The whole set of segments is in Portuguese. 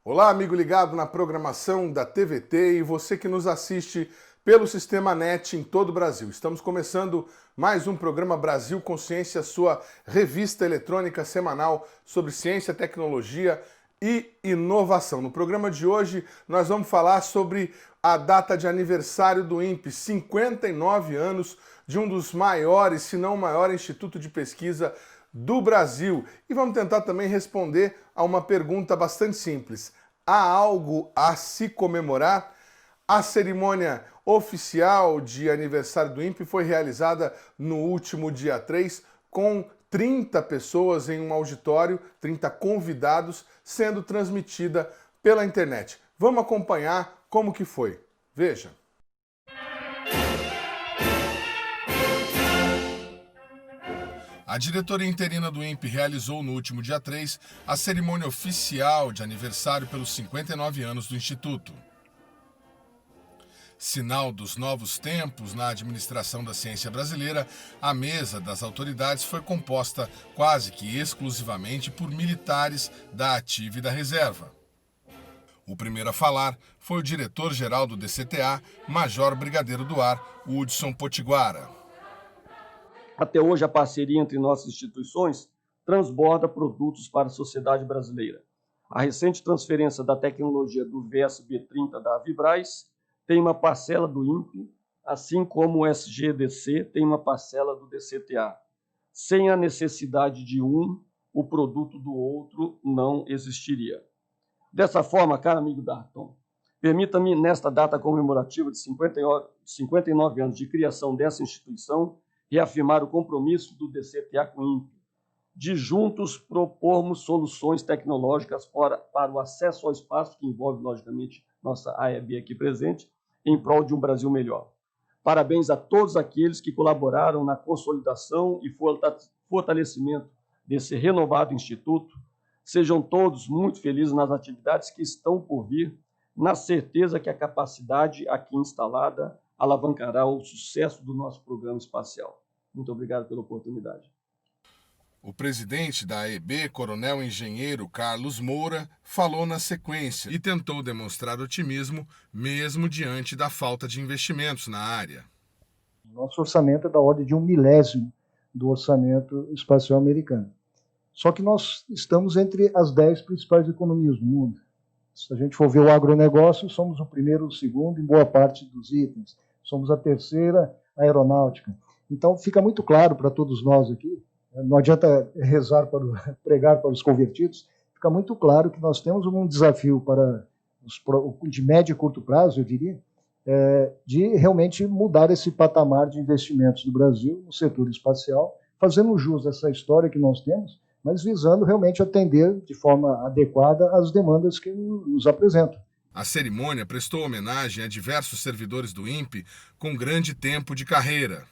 Olá, amigo ligado na programação da TVT e você que nos assiste pelo Sistema NET em todo o Brasil. Estamos começando mais um programa Brasil Consciência, sua revista eletrônica semanal sobre ciência, tecnologia e inovação. No programa de hoje nós vamos falar sobre a data de aniversário do INPE, 59 anos de um dos maiores, se não o maior instituto de pesquisa do Brasil. E vamos tentar também responder a uma pergunta bastante simples. Há algo a se comemorar? A cerimônia oficial de aniversário do INPE foi realizada no último dia 3, com 30 pessoas em um auditório, 30 convidados, sendo transmitida pela internet. Vamos acompanhar como que foi. Veja. A diretoria interina do INPE realizou no último dia 3 a cerimônia oficial de aniversário pelos 59 anos do Instituto. Sinal dos novos tempos na administração da ciência brasileira, a mesa das autoridades foi composta quase que exclusivamente por militares da ativa e da reserva. O primeiro a falar foi o diretor-geral do DCTA, Major Brigadeiro do Ar, Hudson Potiguara. Até hoje, a parceria entre nossas instituições transborda produtos para a sociedade brasileira. A recente transferência da tecnologia do VSB30 da Vibraz tem uma parcela do INPE, assim como o SGDC tem uma parcela do DCTA. Sem a necessidade de um, o produto do outro não existiria. Dessa forma, caro amigo Darton, permita-me, nesta data comemorativa de 59 anos de criação dessa instituição, reafirmar o compromisso do DCTA com o INPE, de juntos propormos soluções tecnológicas para o acesso ao espaço, que envolve, logicamente, nossa AEB aqui presente, em prol de um Brasil melhor. Parabéns a todos aqueles que colaboraram na consolidação e fortalecimento desse renovado instituto. Sejam todos muito felizes nas atividades que estão por vir, na certeza que a capacidade aqui instalada alavancará o sucesso do nosso programa espacial. Muito obrigado pela oportunidade. O presidente da AEB, Coronel Engenheiro Carlos Moura, falou na sequência e tentou demonstrar otimismo mesmo diante da falta de investimentos na área. Nosso orçamento é da ordem de 1/1000 do orçamento espacial americano. Só que nós estamos entre as 10 principais economias do mundo. Se a gente for ver o agronegócio, somos o primeiro ou o segundo em boa parte dos itens. Somos a terceira aeronáutica. Então, fica muito claro para todos nós aqui, não adianta pregar para os convertidos, fica muito claro que nós temos um desafio de médio e curto prazo, eu diria, de realmente mudar esse patamar de investimentos do Brasil no setor espacial, fazendo jus a essa história que nós temos, mas visando realmente atender de forma adequada às demandas que nos apresentam. A cerimônia prestou homenagem a diversos servidores do INPE com grande tempo de carreira.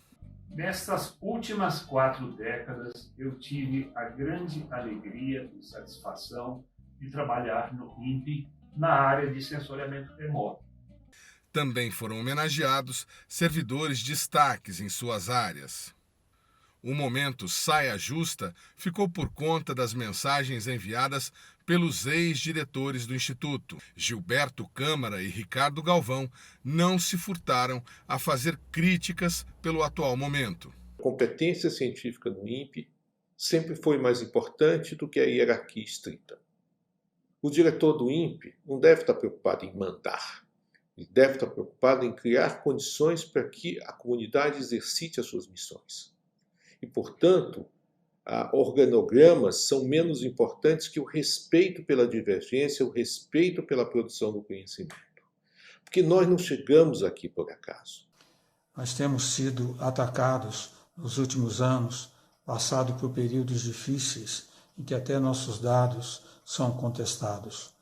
Nestas últimas 4 décadas, eu tive a grande alegria e satisfação de trabalhar no INPE na área de sensoriamento remoto. Também foram homenageados servidores destaques em suas áreas. O momento saia justa ficou por conta das mensagens enviadas pelos ex-diretores do Instituto. Gilberto Câmara e Ricardo Galvão não se furtaram a fazer críticas pelo atual momento. A competência científica do INPE sempre foi mais importante do que a hierarquia estrita. O diretor do INPE não deve estar preocupado em mandar. Ele deve estar preocupado em criar condições para que a comunidade exercite as suas missões. E, portanto, organogramas são menos importantes que o respeito pela divergência, o respeito pela produção do conhecimento. Porque nós não chegamos aqui por acaso. Nós temos sido atacados nos últimos anos, passado por períodos difíceis em que até nossos dados são contestados.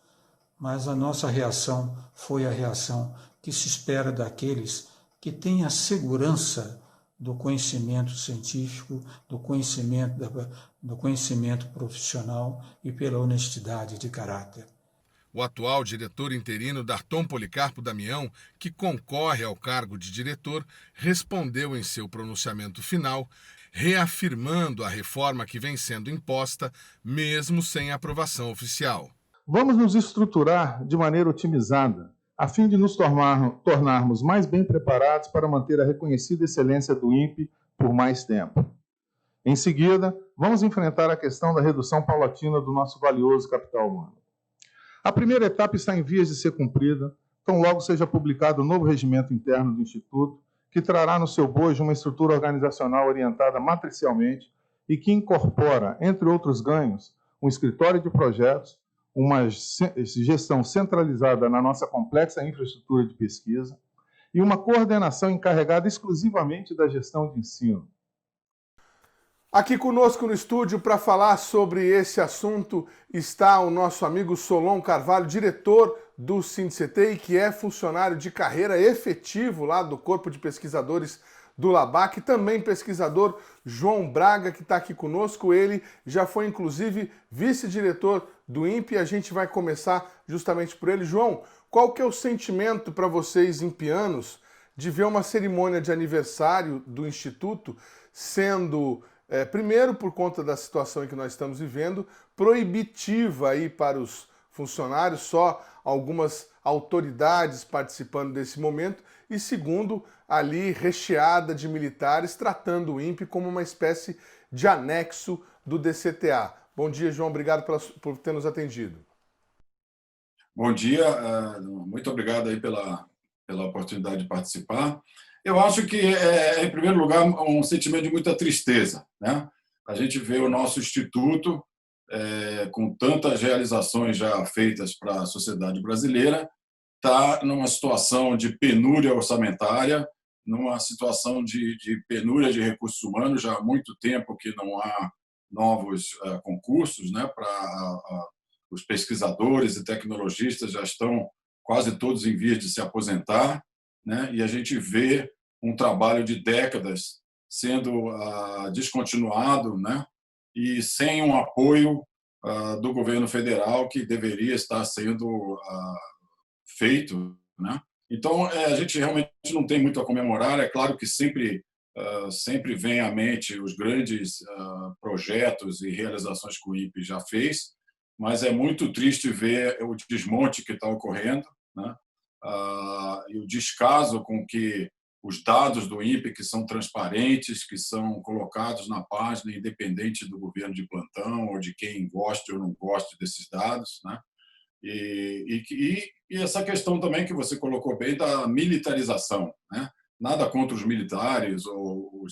Mas a nossa reação foi a reação que se espera daqueles que têm a segurança do conhecimento científico, do conhecimento profissional e pela honestidade de caráter. O atual diretor interino Darton Policarpo Damião, que concorre ao cargo de diretor, respondeu em seu pronunciamento final, reafirmando a reforma que vem sendo imposta, mesmo sem aprovação oficial. Vamos nos estruturar de maneira otimizada, a fim de nos tornarmos mais bem preparados para manter a reconhecida excelência do INPE por mais tempo. Em seguida, vamos enfrentar a questão da redução paulatina do nosso valioso capital humano. A primeira etapa está em vias de ser cumprida, tão logo seja publicado o novo regimento interno do Instituto, que trará no seu bojo uma estrutura organizacional orientada matricialmente e que incorpora, entre outros ganhos, um escritório de projetos, uma gestão centralizada na nossa complexa infraestrutura de pesquisa e uma coordenação encarregada exclusivamente da gestão de ensino. Aqui conosco no estúdio para falar sobre esse assunto está o nosso amigo Solon Carvalho, diretor do SINCT, que é funcionário de carreira efetivo lá do Corpo de Pesquisadores do LABAC, e também pesquisador João Braga, que está aqui conosco. Ele já foi, inclusive, vice-diretor do INPE, e a gente vai começar justamente por ele. João, qual que é o sentimento para vocês impianos de ver uma cerimônia de aniversário do Instituto sendo... primeiro, por conta da situação em que nós estamos vivendo, proibitiva aí para os funcionários, só algumas autoridades participando desse momento, e segundo, ali recheada de militares, tratando o INPE como uma espécie de anexo do DCTA. Bom dia, João, obrigado por ter nos atendido. Bom dia, muito obrigado aí pela oportunidade de participar. Eu acho que em primeiro lugar, um sentimento de muita tristeza, né? A gente vê o nosso instituto com tantas realizações já feitas para a sociedade brasileira, está numa situação de penúria orçamentária, numa situação de penúria de recursos humanos, já há muito tempo que não há novos concursos, né? Os pesquisadores e tecnologistas já estão quase todos em vias de se aposentar, né? E a gente vê um trabalho de décadas sendo descontinuado, né? E sem um apoio do governo federal que deveria estar sendo feito, né? Então, a gente realmente não tem muito a comemorar. É claro que sempre vem à mente os grandes projetos e realizações que o INPE já fez, mas é muito triste ver o desmonte que está ocorrendo, né? E o descaso com que os dados do INPE, que são transparentes, que são colocados na página, independente do governo de plantão ou de quem goste ou não goste desses dados, né? E essa questão também que você colocou bem da militarização, né? Nada contra os militares ou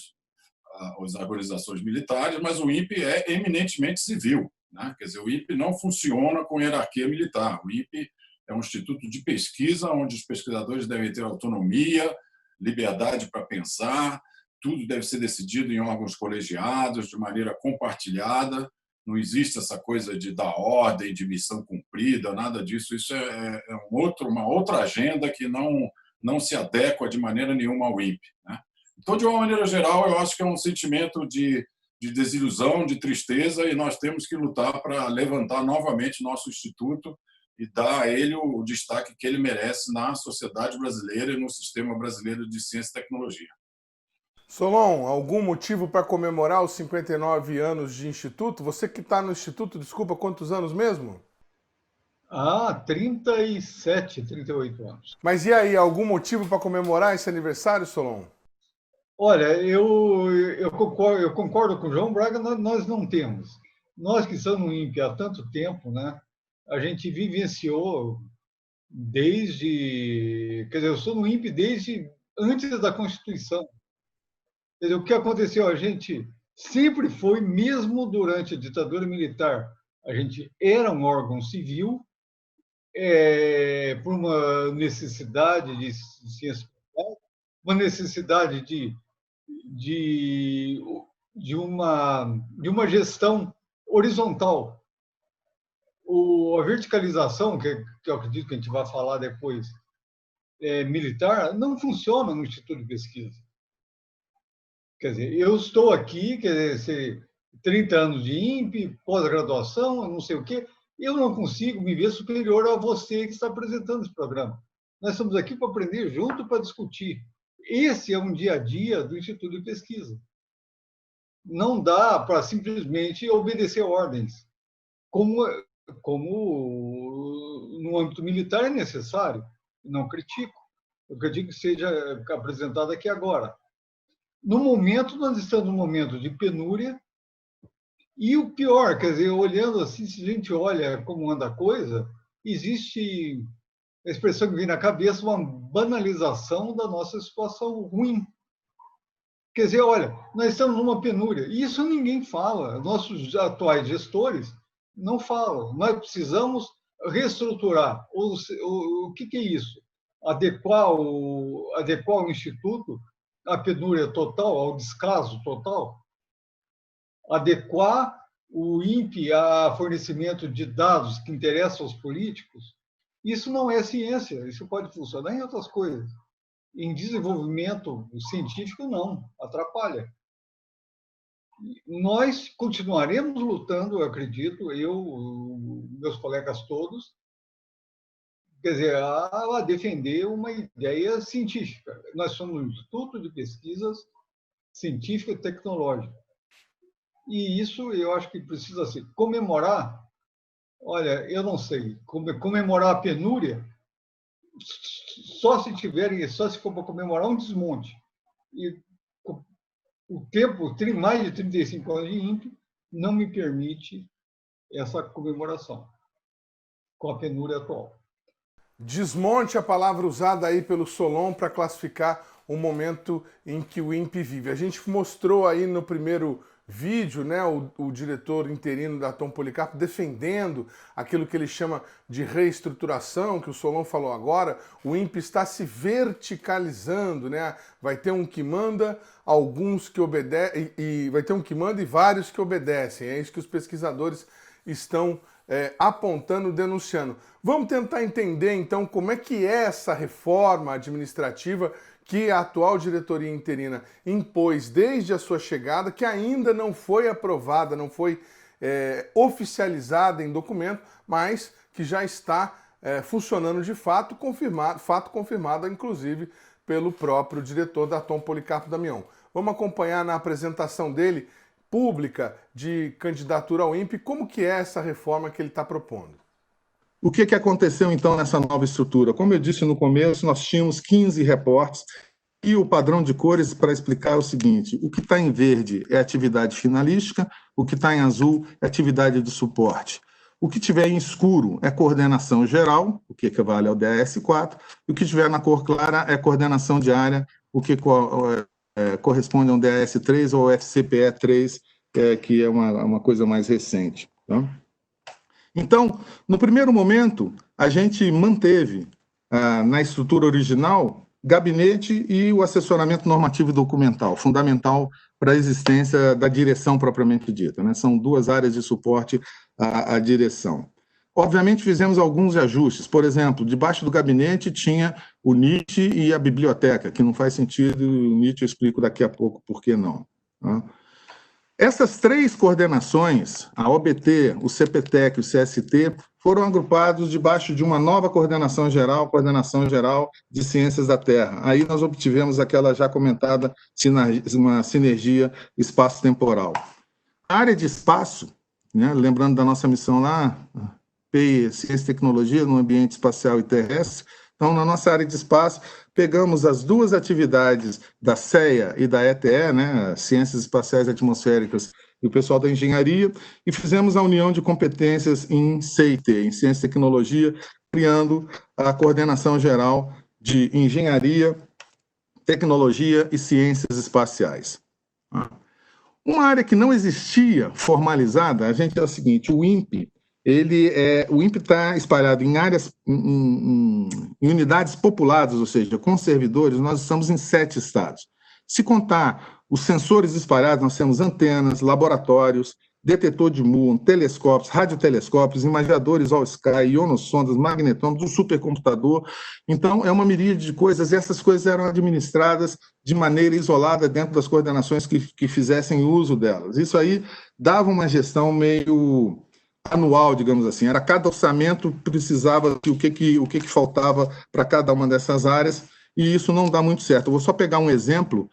as organizações militares, mas o INPE é eminentemente civil, né? Quer dizer, o INPE não funciona com hierarquia militar. O INPE é um instituto de pesquisa onde os pesquisadores devem ter autonomia, liberdade para pensar, tudo deve ser decidido em órgãos colegiados, de maneira compartilhada. Não existe essa coisa de dar ordem, de missão cumprida, nada disso. Isso é uma outra agenda que não se adequa de maneira nenhuma ao INPE, né? Então, de uma maneira geral, eu acho que é um sentimento de desilusão, de tristeza, e nós temos que lutar para levantar novamente nosso instituto e dar a ele o destaque que ele merece na sociedade brasileira e no sistema brasileiro de ciência e tecnologia. Solon, algum motivo para comemorar os 59 anos de Instituto? Você que está no Instituto, desculpa, quantos anos mesmo? 37, 38 anos. Mas e aí, algum motivo para comemorar esse aniversário, Solon? Olha, eu concordo com o João Braga, nós não temos. Nós que estamos no INPE há tanto tempo, né? A gente vivenciou desde... Quer dizer, eu sou no INPE desde antes da Constituição. Quer dizer, o que aconteceu? A gente sempre foi, mesmo durante a ditadura militar, a gente era um órgão civil, por uma necessidade de ciência, uma necessidade de uma gestão horizontal. A verticalização, que eu acredito que a gente vai falar depois, militar, não funciona no Instituto de Pesquisa. Quer dizer, eu estou aqui, quer dizer, 30 anos de INPE, pós-graduação, não sei o quê, eu não consigo me ver superior a você que está apresentando esse programa. Nós estamos aqui para aprender junto, para discutir. Esse é um dia a dia do Instituto de Pesquisa. Não dá para simplesmente obedecer ordens, como no âmbito militar é necessário. Não critico. Eu critico que seja apresentado aqui agora. No momento, nós estamos num momento de penúria, e o pior, quer dizer, olhando assim, se a gente olha como anda a coisa, existe a expressão que vem na cabeça, uma banalização da nossa situação ruim. Quer dizer, olha, nós estamos numa penúria, e isso ninguém fala, nossos atuais gestores não falam. Nós precisamos reestruturar. O que é isso? Adequar o Instituto à penúria total, ao descaso total? Adequar o INPE a fornecimento de dados que interessam aos políticos? Isso não é ciência, isso pode funcionar em outras coisas. Em desenvolvimento científico, não, atrapalha. Nós continuaremos lutando, eu acredito, meus colegas todos, quer dizer, a defender uma ideia científica. Nós somos um Instituto de Pesquisas Científica e Tecnológica. E isso eu acho que precisa ser comemorar. Olha, eu não sei, comemorar a penúria, só se for para comemorar um desmonte. E o tempo, mais de 35 anos de INPE, não me permite essa comemoração com a penúria atual. Desmonte, a palavra usada aí pelo Solon para classificar o momento em que o INPE vive. A gente mostrou aí no primeiro vídeo, né, o diretor interino da Tom Policarpo defendendo aquilo que ele chama de reestruturação, que o Solon falou agora. O INPE está se verticalizando, né? Vai ter um que manda, alguns que obedecem, e vai ter um que manda e vários que obedecem. É isso que os pesquisadores estão apontando, denunciando. Vamos tentar entender, então, como é que é essa reforma administrativa que a atual diretoria interina impôs desde a sua chegada, que ainda não foi aprovada, não foi oficializada em documento, mas que já está funcionando de fato confirmado, inclusive, pelo próprio diretor da Tom Policarpo Damião. Vamos acompanhar na apresentação dele, pública, de candidatura ao INPE, como que é essa reforma que ele está propondo. O que aconteceu, então, nessa nova estrutura? Como eu disse no começo, nós tínhamos 15 reportes e o padrão de cores para explicar é o seguinte: o que está em verde é atividade finalística, o que está em azul é atividade de suporte. O que tiver em escuro é coordenação geral, o que equivale ao DAS4, e o que tiver na cor clara é coordenação de área, o que corresponde a um DAS3 ou FCPE3, que é uma coisa mais recente. Tá? Então, no primeiro momento, a gente manteve na estrutura original gabinete e o assessoramento normativo e documental, fundamental para a existência da direção propriamente dita, né? São duas áreas de suporte à direção. Obviamente, fizemos alguns ajustes. Por exemplo, debaixo do gabinete tinha o NIT e a biblioteca, que não faz sentido, o NIT eu explico daqui a pouco por que não. Tá? Essas três coordenações, a OBT, o CPTEC e o CST, foram agrupados debaixo de uma nova coordenação geral de ciências da Terra. Aí nós obtivemos aquela já comentada uma sinergia espaço-temporal. A área de espaço, né, lembrando da nossa missão lá, PEI, Ciência e Tecnologia no Ambiente Espacial e Terrestre, então, na nossa área de espaço, pegamos as duas atividades da CEA e da ETE, né, Ciências Espaciais e Atmosféricas, e o pessoal da engenharia, e fizemos a união de competências em CIT, em Ciência e Tecnologia, criando a coordenação geral de engenharia, tecnologia e ciências espaciais. Uma área que não existia formalizada, a gente é o seguinte: o INPE, o INPE está espalhado em áreas, em unidades populadas, ou seja, com servidores, nós estamos em 7 estados. Se contar os sensores espalhados, nós temos antenas, laboratórios, detetor de muon, telescópios, radiotelescópios, imaginadores all-sky, ionossondas, magnetômetros, um supercomputador. Então, é uma miríade de coisas, e essas coisas eram administradas de maneira isolada dentro das coordenações que fizessem uso delas. Isso aí dava uma gestão meio anual, digamos assim. Era cada orçamento precisava de o que faltava para cada uma dessas áreas, e isso não dá muito certo. Eu vou só pegar um exemplo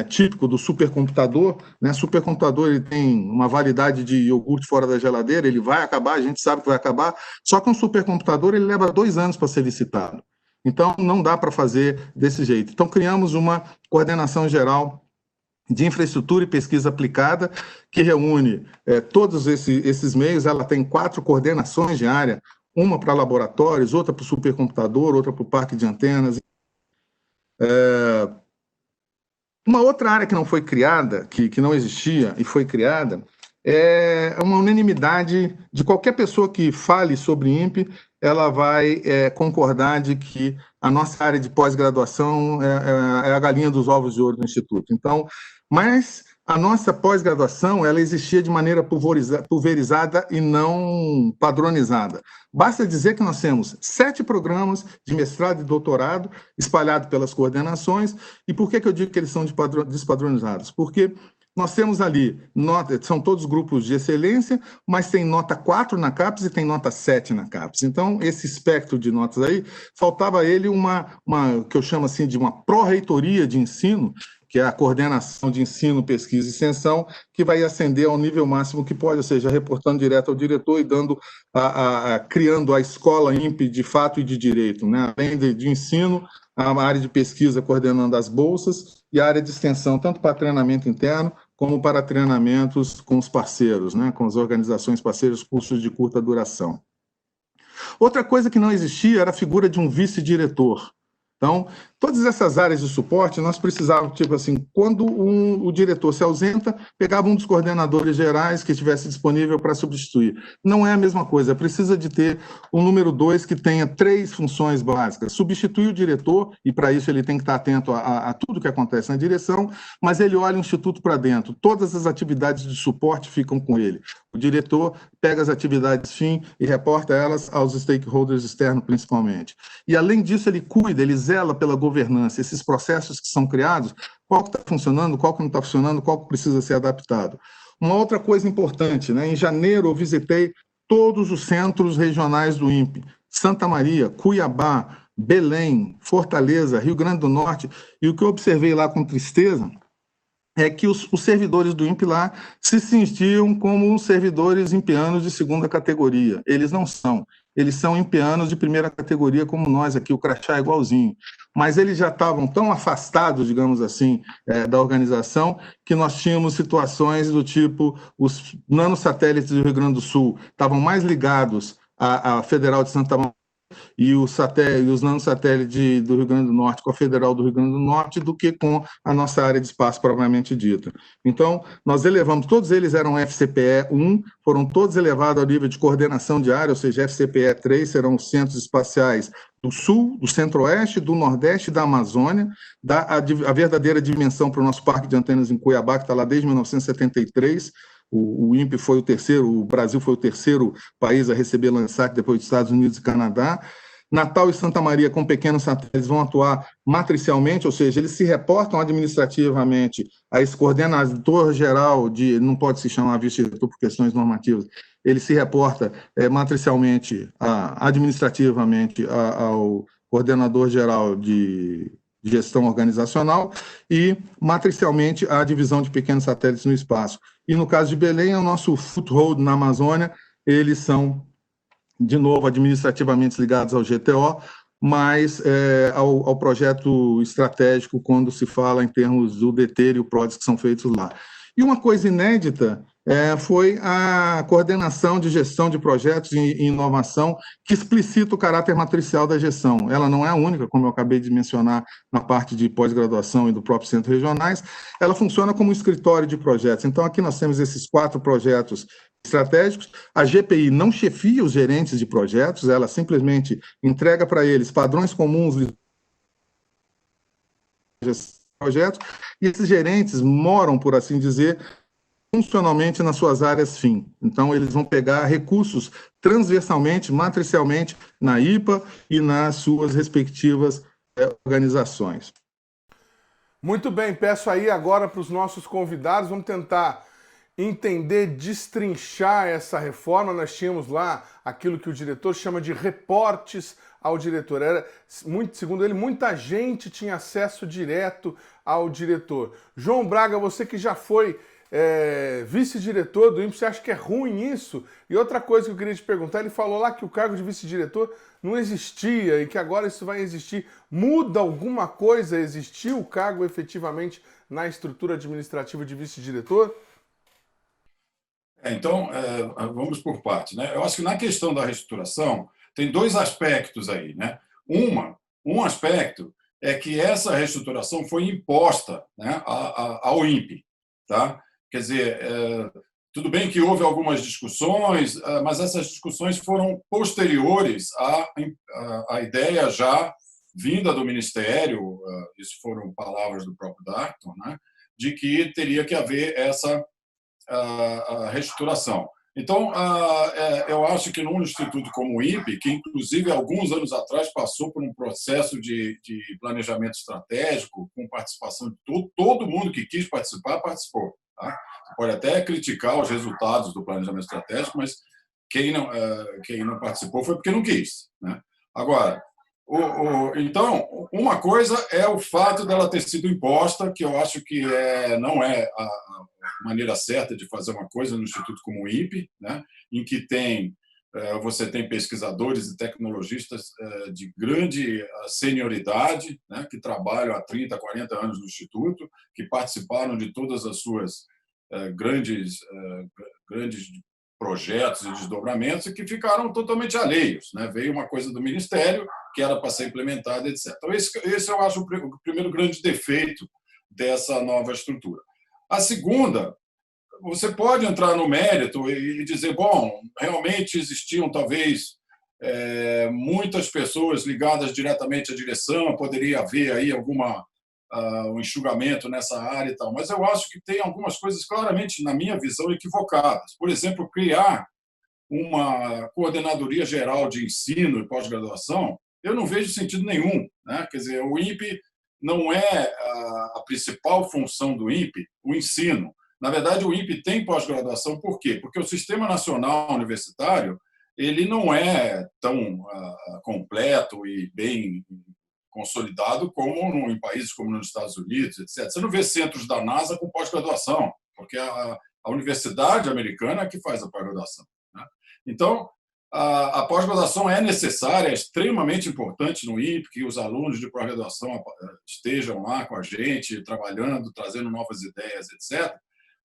típico do supercomputador, né? Supercomputador, ele tem uma validade de iogurte fora da geladeira, ele vai acabar, a gente sabe que vai acabar, só que um supercomputador ele leva 2 anos para ser licitado. Então, não dá para fazer desse jeito. Então, criamos uma coordenação geral de infraestrutura e pesquisa aplicada, que reúne todos esses meios. Ela tem 4 coordenações de área, uma para laboratórios, outra para o supercomputador, outra para o parque de antenas. Uma outra área que não foi criada, que não existia e foi criada, é uma unanimidade de qualquer pessoa que fale sobre INPE, ela vai concordar de que a nossa área de pós-graduação é a galinha dos ovos de ouro do Instituto. Então, mas a nossa pós-graduação ela existia de maneira pulverizada e não padronizada. Basta dizer que nós temos 7 programas de mestrado e doutorado espalhados pelas coordenações. E por que eu digo que eles são despadronizados? Porque nós temos ali, são todos grupos de excelência, mas tem nota 4 na CAPES e tem nota 7 na CAPES. Então, esse espectro de notas aí, faltava a ele uma que eu chamo assim de uma pró-reitoria de ensino, que é a coordenação de ensino, pesquisa e extensão, que vai ascender ao nível máximo que pode, ou seja, reportando direto ao diretor e criando a escola INPE de fato e de direito, né? Além de ensino, a área de pesquisa coordenando as bolsas e a área de extensão, tanto para treinamento interno como para treinamentos com os parceiros, né? Com as organizações parceiras, cursos de curta duração. Outra coisa que não existia era a figura de um vice-diretor. Então, todas essas áreas de suporte, nós precisávamos, tipo assim, quando o diretor se ausenta, pegava um dos coordenadores gerais que estivesse disponível para substituir. Não é a mesma coisa, precisa de ter um número 2 que tenha 3 funções básicas. Substituir o diretor, e para isso ele tem que estar atento a tudo que acontece na direção, mas ele olha o Instituto para dentro. Todas as atividades de suporte ficam com ele. O diretor pega as atividades fim e reporta elas aos stakeholders externos, principalmente. E, além disso, ele cuida, ele zela pela governança, esses processos que são criados, qual que está funcionando, qual que não está funcionando, qual que precisa ser adaptado. Uma outra coisa importante, né? Em janeiro eu visitei todos os centros regionais do INPE, Santa Maria, Cuiabá, Belém, Fortaleza, Rio Grande do Norte, e o que eu observei lá com tristeza é que os servidores do INPE lá se sentiam como servidores impeanos de segunda categoria. Eles não são. Eles são impeanos de primeira categoria, como nós aqui, o crachá é igualzinho. Mas eles já estavam tão afastados, digamos assim, da organização, que nós tínhamos situações do tipo, os nanosatélites do Rio Grande do Sul estavam mais ligados à Federal de Santa Maria e os nanosatélites do Rio Grande do Norte com a Federal do Rio Grande do Norte do que com a nossa área de espaço propriamente dita. Então, nós elevamos, todos eles eram FCPE 1, foram todos elevados ao nível de coordenação de área, ou seja, FCPE 3 serão os centros espaciais do Sul, do Centro-Oeste, do Nordeste e da Amazônia, a verdadeira dimensão para o nosso parque de antenas em Cuiabá, que está lá desde 1973, o INPE foi o terceiro, o Brasil foi o terceiro país a receber Landsat depois dos Estados Unidos e Canadá. Natal e Santa Maria, com pequenos satélites, vão atuar matricialmente, ou seja, eles se reportam administrativamente a esse coordenador geral não pode se chamar vice-diretor por questões normativas, ele se reporta matricialmente, administrativamente ao coordenador geral de gestão organizacional e matricialmente à divisão de pequenos satélites no espaço. E no caso de Belém, é o nosso foothold na Amazônia, eles são, de novo, administrativamente ligados ao GTO, mas ao projeto estratégico quando se fala em termos do DETER e o PRODES que são feitos lá. E uma coisa inédita foi a coordenação de gestão de projetos e inovação que explicita o caráter matricial da gestão. Ela não é a única, como eu acabei de mencionar na parte de pós-graduação e do próprio centro regionais, ela funciona como um escritório de projetos. Então, aqui nós temos esses 4 projetos estratégicos. A GPI não chefia os gerentes de projetos, ela simplesmente entrega para eles padrões comuns de projetos, e esses gerentes moram, por assim dizer, funcionalmente nas suas áreas fim. Então, eles vão pegar recursos transversalmente, matricialmente, na IPA e nas suas respectivas organizações. Muito bem, peço aí agora para os nossos convidados, vamos tentar entender, destrinchar essa reforma. Nós tínhamos lá aquilo que o diretor chama de reportes ao diretor. Era, segundo ele, muita gente tinha acesso direto ao diretor. João Braga, você que já foi vice-diretor do INPE, você acha que é ruim isso? E outra coisa que eu queria te perguntar, ele falou lá que o cargo de vice-diretor não existia e que agora isso vai existir. Muda alguma coisa? Existiu o cargo efetivamente na estrutura administrativa de vice-diretor? Então, vamos por partes, né? Eu acho que na questão da reestruturação tem dois aspectos aí, né? Um aspecto é que essa reestruturação foi imposta, né, ao INPE, tá? Quer dizer, tudo bem que houve algumas discussões, mas essas discussões foram posteriores à ideia já vinda do Ministério, isso foram palavras do próprio Darton, né, de que teria que haver essa reestruturação. Então, eu acho que num instituto como o INPE, que inclusive alguns anos atrás passou por um processo de planejamento estratégico, com participação de todo mundo que quis participar, participou. Tá? Você pode até criticar os resultados do planejamento estratégico, mas quem não participou foi porque não quis. Né? Agora, então, uma coisa é o fato dela ter sido imposta, que eu acho que não é a maneira certa de fazer uma coisa no instituto como o INPE, né, em que você tem pesquisadores e tecnologistas de grande senioridade, né, que trabalham há 30, 40 anos no instituto, que participaram de todas as suas grandes projetos e desdobramentos e que ficaram totalmente alheios. Né? Veio uma coisa do Ministério que era para ser implementada, etc. Então, esse eu acho o primeiro grande defeito dessa nova estrutura. A segunda, você pode entrar no mérito e dizer, bom, realmente existiam talvez muitas pessoas ligadas diretamente à direção, poderia haver aí um enxugamento nessa área e tal, mas eu acho que tem algumas coisas claramente, na minha visão, equivocadas. Por exemplo, criar uma coordenadoria geral de ensino e pós-graduação, eu não vejo sentido nenhum. Né? Quer dizer, o INPE não é a principal função do INPE, o ensino. Na verdade, o INPE tem pós-graduação, por quê? Porque o Sistema Nacional Universitário ele não é tão completo e bem consolidado como em países como nos Estados Unidos, etc. Você não vê centros da NASA com pós-graduação, porque a universidade americana é que faz a pós-graduação. Né? Então, a pós-graduação é necessária, é extremamente importante no INPE, que os alunos de pós-graduação estejam lá com a gente, trabalhando, trazendo novas ideias, etc.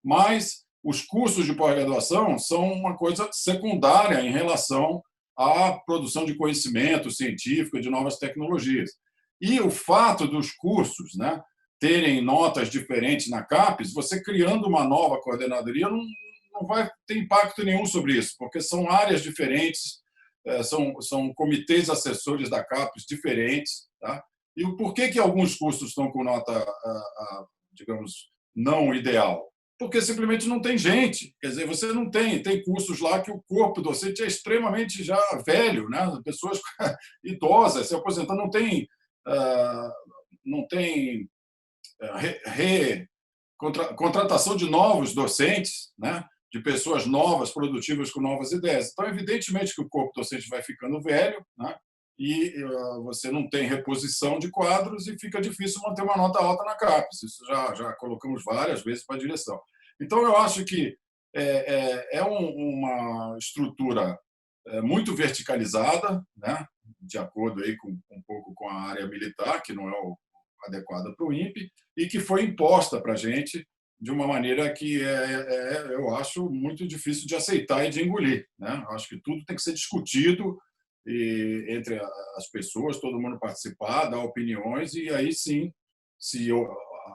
Mas os cursos de pós-graduação são uma coisa secundária em relação à produção de conhecimento científico e de novas tecnologias. E o fato dos cursos, né, terem notas diferentes na CAPES, você criando uma nova coordenadoria não vai ter impacto nenhum sobre isso, porque são áreas diferentes, são comitês assessores da CAPES diferentes. Tá? E por que alguns cursos estão com nota, digamos, não ideal? Porque simplesmente não tem gente. Quer dizer, você não tem cursos lá que o corpo docente é extremamente já velho, né? Pessoas idosas se aposentando, não tem contratação de novos docentes, né? De pessoas novas, produtivas, com novas ideias. Então, evidentemente que o corpo docente vai ficando velho, né? E você não tem reposição de quadros e fica difícil manter uma nota alta na CAPES. Isso já colocamos várias vezes para a direção. Então, eu acho que é uma estrutura muito verticalizada, né? De acordo aí um pouco com a área militar, que não é adequada para o INPE, e que foi imposta para a gente de uma maneira que eu acho muito difícil de aceitar e de engolir. Né? Eu acho que tudo tem que ser discutido entre as pessoas, todo mundo participar, dar opiniões, e aí sim, se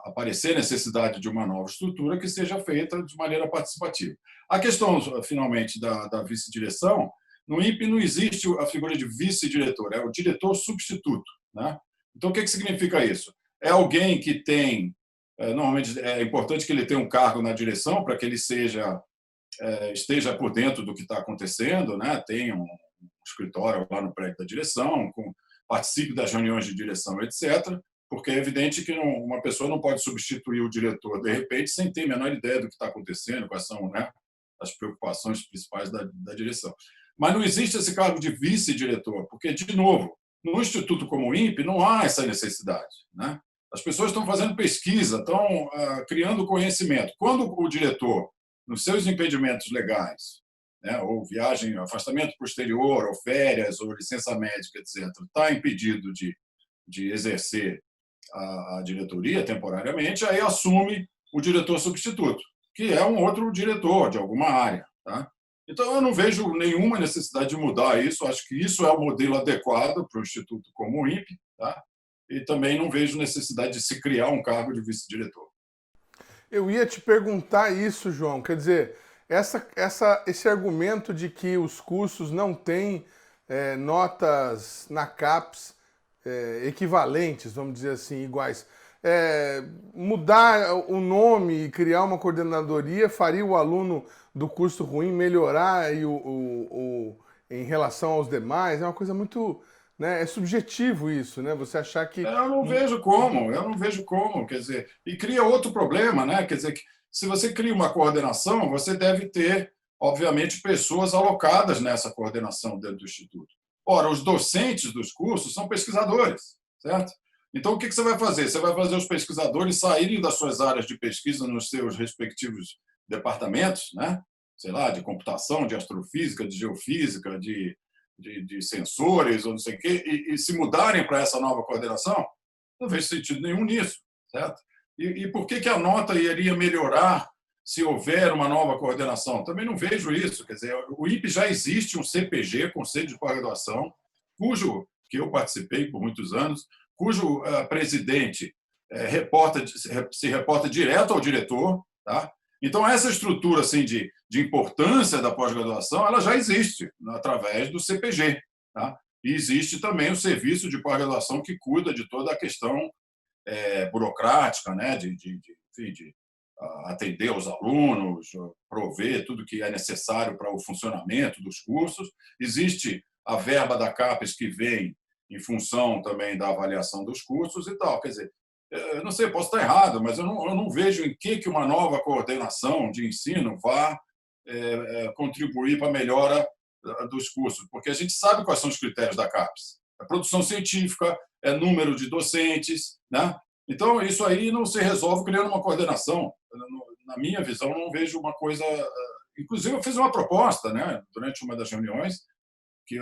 aparecer necessidade de uma nova estrutura, que seja feita de maneira participativa. A questão, finalmente, da vice-direção, no INPE não existe a figura de vice-diretor, é o diretor substituto. Né? Então, o que significa isso? É alguém que tem Normalmente é importante que ele tenha um cargo na direção para que ele esteja por dentro do que está acontecendo, né? Tenha um escritório lá no prédio da direção, participe das reuniões de direção, etc., porque é evidente que uma pessoa não pode substituir o diretor, de repente, sem ter a menor ideia do que está acontecendo, quais são, né, as preocupações principais da direção. Mas não existe esse cargo de vice-diretor, porque, de novo, no instituto como o INPE não há essa necessidade, né? As pessoas estão fazendo pesquisa, estão criando conhecimento. Quando o diretor, nos seus impedimentos legais, né, ou viagem, afastamento para o exterior, ou férias, ou licença médica, etc., está impedido de exercer a diretoria temporariamente, aí assume o diretor substituto, que é um outro diretor de alguma área. Tá? Então, eu não vejo nenhuma necessidade de mudar isso, acho que isso é o modelo adequado para o instituto como o INPE, tá? E também não vejo necessidade de se criar um cargo de vice-diretor. Eu ia te perguntar isso, João, quer dizer, esse argumento de que os cursos não têm notas na CAPES equivalentes, vamos dizer assim, iguais. Mudar o nome e criar uma coordenadoria faria o aluno do curso ruim melhorar em relação aos demais? É uma coisa muito... Né? É subjetivo isso, né? Você achar que... Eu não vejo como, quer dizer, e cria outro problema, né? Quer dizer, que se você cria uma coordenação, você deve ter, obviamente, pessoas alocadas nessa coordenação dentro do Instituto. Ora, os docentes dos cursos são pesquisadores, certo? Então, o que você vai fazer? Você vai fazer os pesquisadores saírem das suas áreas de pesquisa nos seus respectivos departamentos, né? Sei lá, de computação, de astrofísica, de geofísica, de sensores, ou não sei o quê, e se mudarem para essa nova coordenação? Não vejo sentido nenhum nisso, certo? E por que a nota iria melhorar se houver uma nova coordenação? Também não vejo isso. Quer dizer, o INPE já existe um CPG, Conselho de Pós-Graduação, que eu participei por muitos anos, cujo presidente se reporta direto ao diretor, tá? Então, essa estrutura assim, de importância da pós-graduação ela já existe através do CPG. Tá? E existe também o serviço de pós-graduação que cuida de toda a questão burocrática, né? de atender os alunos, prover tudo que é necessário para o funcionamento dos cursos. Existe a verba da CAPES que vem em função também da avaliação dos cursos e tal. Quer dizer, eu não sei, posso estar errado, mas eu não vejo em que uma nova coordenação de ensino vá contribuir para a melhora dos cursos, porque a gente sabe quais são os critérios da CAPES. É produção científica, é número de docentes, né? Então, isso aí não se resolve criando uma coordenação. Na minha visão, não vejo uma coisa... Inclusive, eu fiz uma proposta, né, durante uma das reuniões, que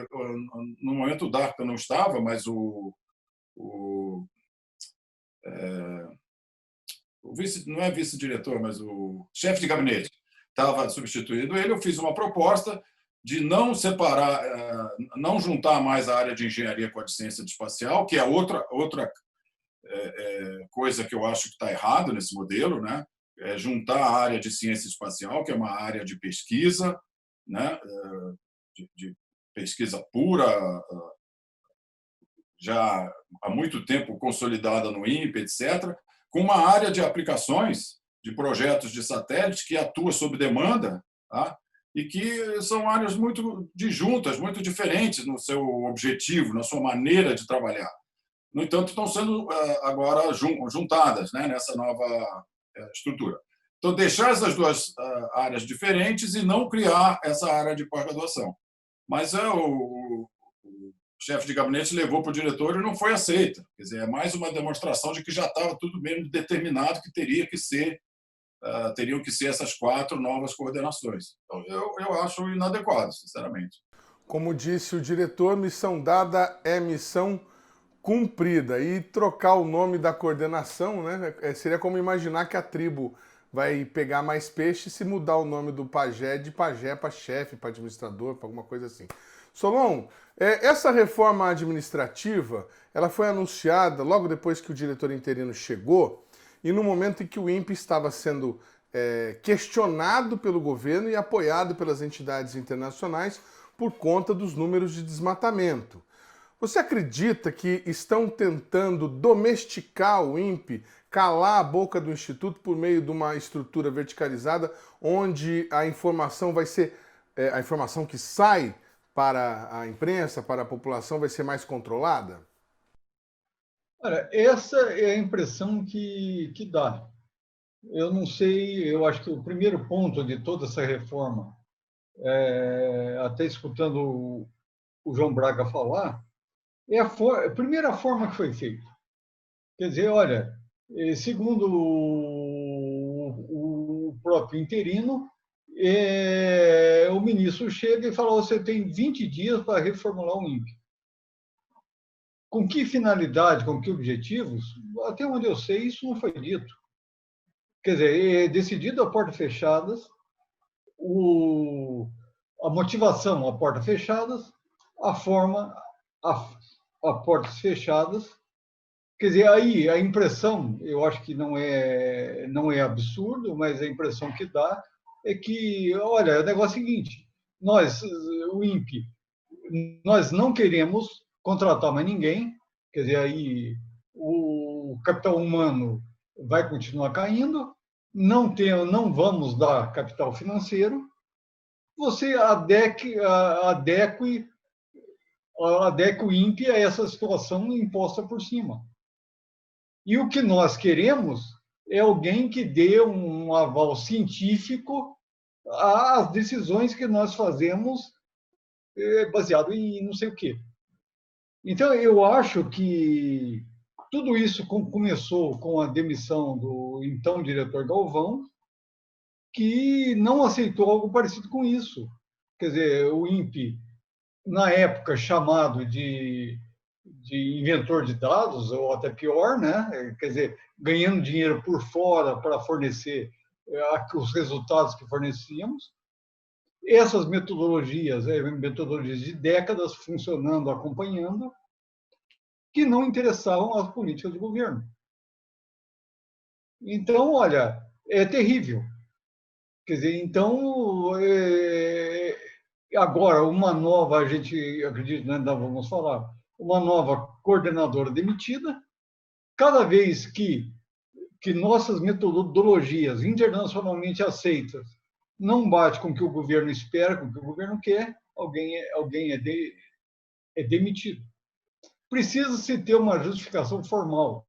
no momento o Darta não estava, mas o vice, não é vice-diretor, mas o chefe de gabinete estava substituindo ele. Eu fiz uma proposta de não separar, não juntar mais a área de engenharia com a de ciência espacial, que é outra coisa que eu acho que está errado nesse modelo, né? Juntar a área de ciência espacial, que é uma área de pesquisa, né? de pesquisa pura, já há muito tempo consolidada no INPE, etc., com uma área de aplicações de projetos de satélite que atua sob demanda, tá? E que são áreas muito disjuntas, muito diferentes no seu objetivo, na sua maneira de trabalhar. No entanto, estão sendo agora juntadas, né, nessa nova estrutura. Então, deixar essas duas áreas diferentes e não criar essa área de pós-graduação. Mas o chefe de gabinete levou para o diretor e não foi aceita. Quer dizer, é mais uma demonstração de que já estava tudo mesmo determinado que teriam que ser essas 4 novas coordenações. Então, eu acho inadequado, sinceramente. Como disse o diretor, missão dada é missão cumprida. E trocar o nome da coordenação, né, seria como imaginar que a tribo vai pegar mais peixe se mudar o nome do pajé de pajé para chefe, para administrador, para alguma coisa assim. Solon, essa reforma administrativa, ela foi anunciada logo depois que o diretor interino chegou e no momento em que o INPE estava sendo questionado pelo governo e apoiado pelas entidades internacionais por conta dos números de desmatamento. Você acredita que estão tentando domesticar o INPE, calar a boca do Instituto por meio de uma estrutura verticalizada, onde a informação vai ser, a informação que sai para a imprensa, para a população, vai ser mais controlada? Olha, essa é a impressão que dá. Eu não sei, eu acho que o primeiro ponto de toda essa reforma, até escutando o João Braga falar, é a primeira forma que foi feita. Quer dizer, olha, segundo o próprio interino, o ministro chega e fala: você tem 20 dias para reformular o INPE. Com que finalidade, com que objetivos? Até onde eu sei, isso não foi dito. Quer dizer, é decidido a portas fechadas, a motivação a portas fechadas, a forma a portas fechadas. Quer dizer, aí a impressão, eu acho que não é absurdo, mas a impressão que dá é que, olha, o negócio é o seguinte: nós, o INPE, nós não queremos contratar mais ninguém, quer dizer, aí o capital humano vai continuar caindo, não vamos dar capital financeiro, você adeque o INPE a essa situação imposta por cima. E o que nós queremos é alguém que dê um aval científico às decisões que nós fazemos baseado em não sei o quê. Então, eu acho que tudo isso começou com a demissão do então diretor Galvão, que não aceitou algo parecido com isso. Quer dizer, o INPE, na época chamado de inventor de dados, ou até pior, né? Quer dizer, ganhando dinheiro por fora para fornecer os resultados que fornecíamos. Essas metodologias de décadas funcionando, acompanhando, que não interessavam às políticas do governo. Então, olha, é terrível. Quer dizer, então, agora, uma nova, a gente acredita, né, vamos falar, uma nova coordenadora demitida. Cada vez que nossas metodologias internacionalmente aceitas não bate com o que o governo espera, com o que o governo quer, alguém é demitido. Precisa-se ter uma justificação formal.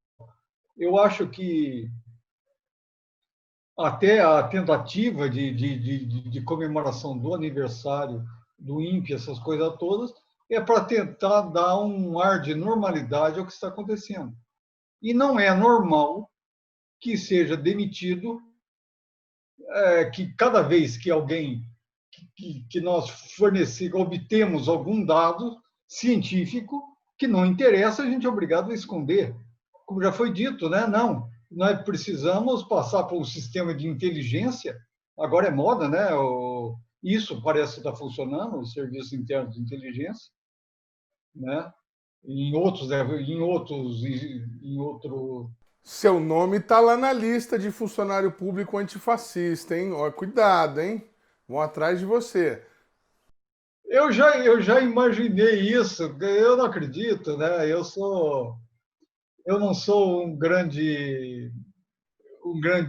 Eu acho que até a tentativa de comemoração do aniversário do INPE, essas coisas todas, é para tentar dar um ar de normalidade ao que está acontecendo. E não é normal que seja demitido, que cada vez que alguém, que nós obtemos algum dado científico que não interessa, a gente é obrigado a esconder. Como já foi dito, né? Não, nós precisamos passar por um sistema de inteligência, agora é moda, né? Isso parece estar funcionando, o serviço interno de inteligência, né? Em outro. Seu nome está lá na lista de funcionário público antifascista, hein? Ó, cuidado, hein? Vão atrás de você. Eu já imaginei isso. Eu não acredito, né? Eu não sou um grande, como é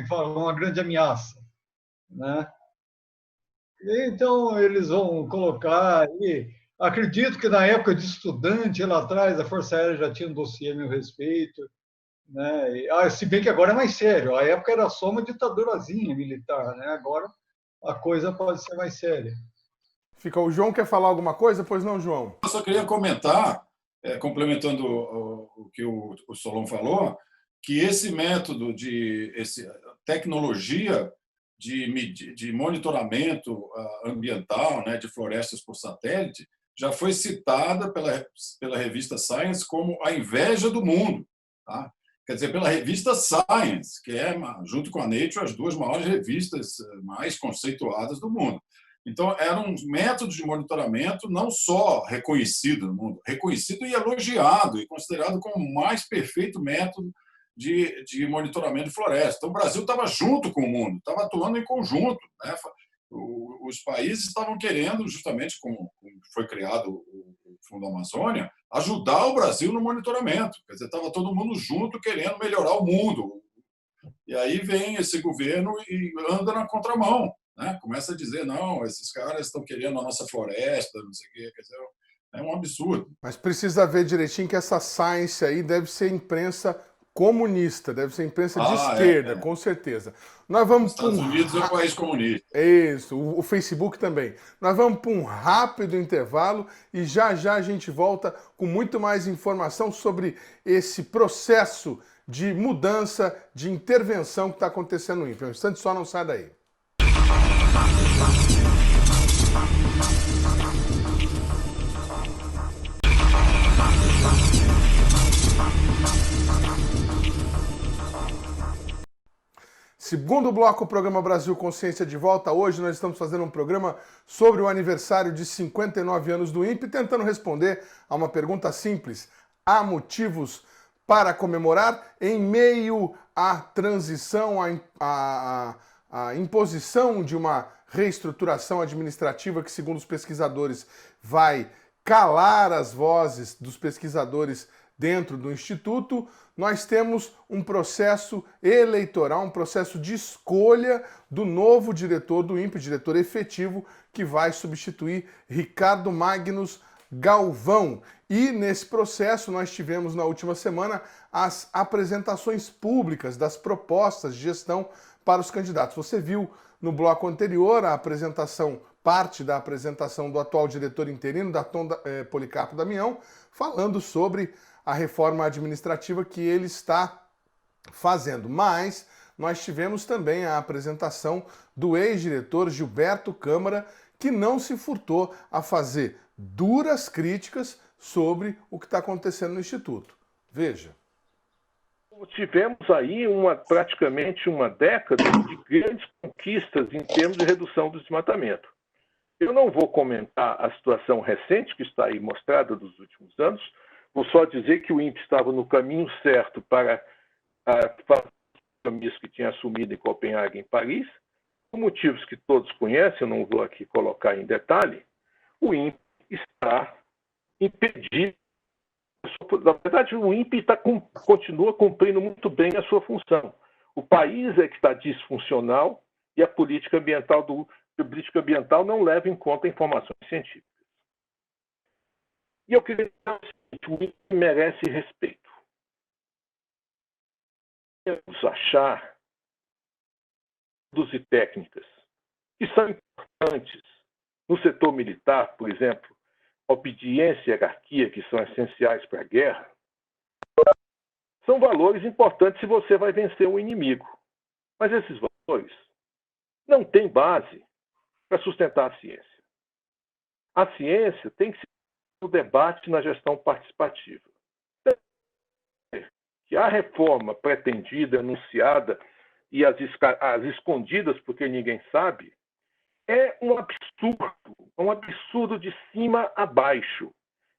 que fala? Uma grande ameaça, né? Então eles vão colocar aí. Acredito que na época de estudante lá atrás a Força Aérea já tinha um dossiê a meu respeito, né? Se bem que agora é mais sério. A época era só uma ditadurazinha militar, né? Agora a coisa pode ser mais séria. O João quer falar alguma coisa? Pois não, João? Eu só queria comentar, complementando o que o Solon falou, que esse método tecnologia de monitoramento ambiental, né, de florestas por satélite, já foi citada pela revista Science como a inveja do mundo. Tá? Quer dizer, pela revista Science, que é, junto com a Nature, as duas maiores revistas mais conceituadas do mundo. Então, eram métodos de monitoramento não só reconhecido no mundo, reconhecido e elogiado, e considerado como o mais perfeito método de monitoramento de floresta. Então, o Brasil estava junto com o mundo, estava atuando em conjunto, né? Os países estavam querendo, justamente como foi criado o Fundo Amazônia, ajudar o Brasil no monitoramento. Quer dizer, estava todo mundo junto querendo melhorar o mundo. E aí vem esse governo e anda na contramão, né? Começa a dizer, não, esses caras estão querendo a nossa floresta, não sei o quê. Quer dizer, é um absurdo. Mas precisa ver direitinho que essa science aí deve ser imprensa comunista, deve ser imprensa de esquerda, com certeza. Nós vamos Os Estados Unidos é um país comunista. Isso, o Facebook também. Nós vamos para um rápido intervalo e já a gente volta com muito mais informação sobre esse processo de mudança, de intervenção que está acontecendo no INPE. Um instante só, não sai daí. Segundo bloco, o programa Brasil Consciência de volta. Hoje nós estamos fazendo um programa sobre o aniversário de 59 anos do INPE, tentando responder a uma pergunta simples. Há motivos para comemorar em meio à transição, à imposição de uma reestruturação administrativa que, segundo os pesquisadores, vai calar as vozes dos pesquisadores dentro do Instituto? Nós temos um processo eleitoral, um processo de escolha do novo diretor do INPE, diretor efetivo, que vai substituir Ricardo Magnus Galvão. E nesse processo nós tivemos na última semana as apresentações públicas das propostas de gestão para os candidatos. Você viu no bloco anterior a apresentação, parte da apresentação do atual diretor interino, Datom Policarpo Damião, falando sobre a reforma administrativa que ele está fazendo. Mas nós tivemos também a apresentação do ex-diretor Gilberto Câmara, que não se furtou a fazer duras críticas sobre o que está acontecendo no Instituto. Veja. Tivemos aí praticamente uma década de grandes conquistas em termos de redução do desmatamento. Eu não vou comentar a situação recente que está aí mostrada dos últimos anos, vou só dizer que o INPE estava no caminho certo para fazer os compromissos que tinha assumido em Copenhague e em Paris. Por motivos que todos conhecem, eu não vou aqui colocar em detalhe, o INPE está impedido. Na verdade, o INPE continua cumprindo muito bem a sua função. O país é que está disfuncional e a política ambiental não leva em conta informações científicas. E eu queria dizer o seguinte: o INPE merece respeito. Vamos achar e técnicas que são importantes no setor militar, por exemplo, obediência e hierarquia, que são essenciais para a guerra, são valores importantes se você vai vencer um inimigo. Mas esses valores não têm base para sustentar a ciência. A ciência tem que ser o debate na gestão participativa. Que a reforma pretendida, anunciada e as escondidas porque ninguém sabe, é um absurdo de cima a baixo.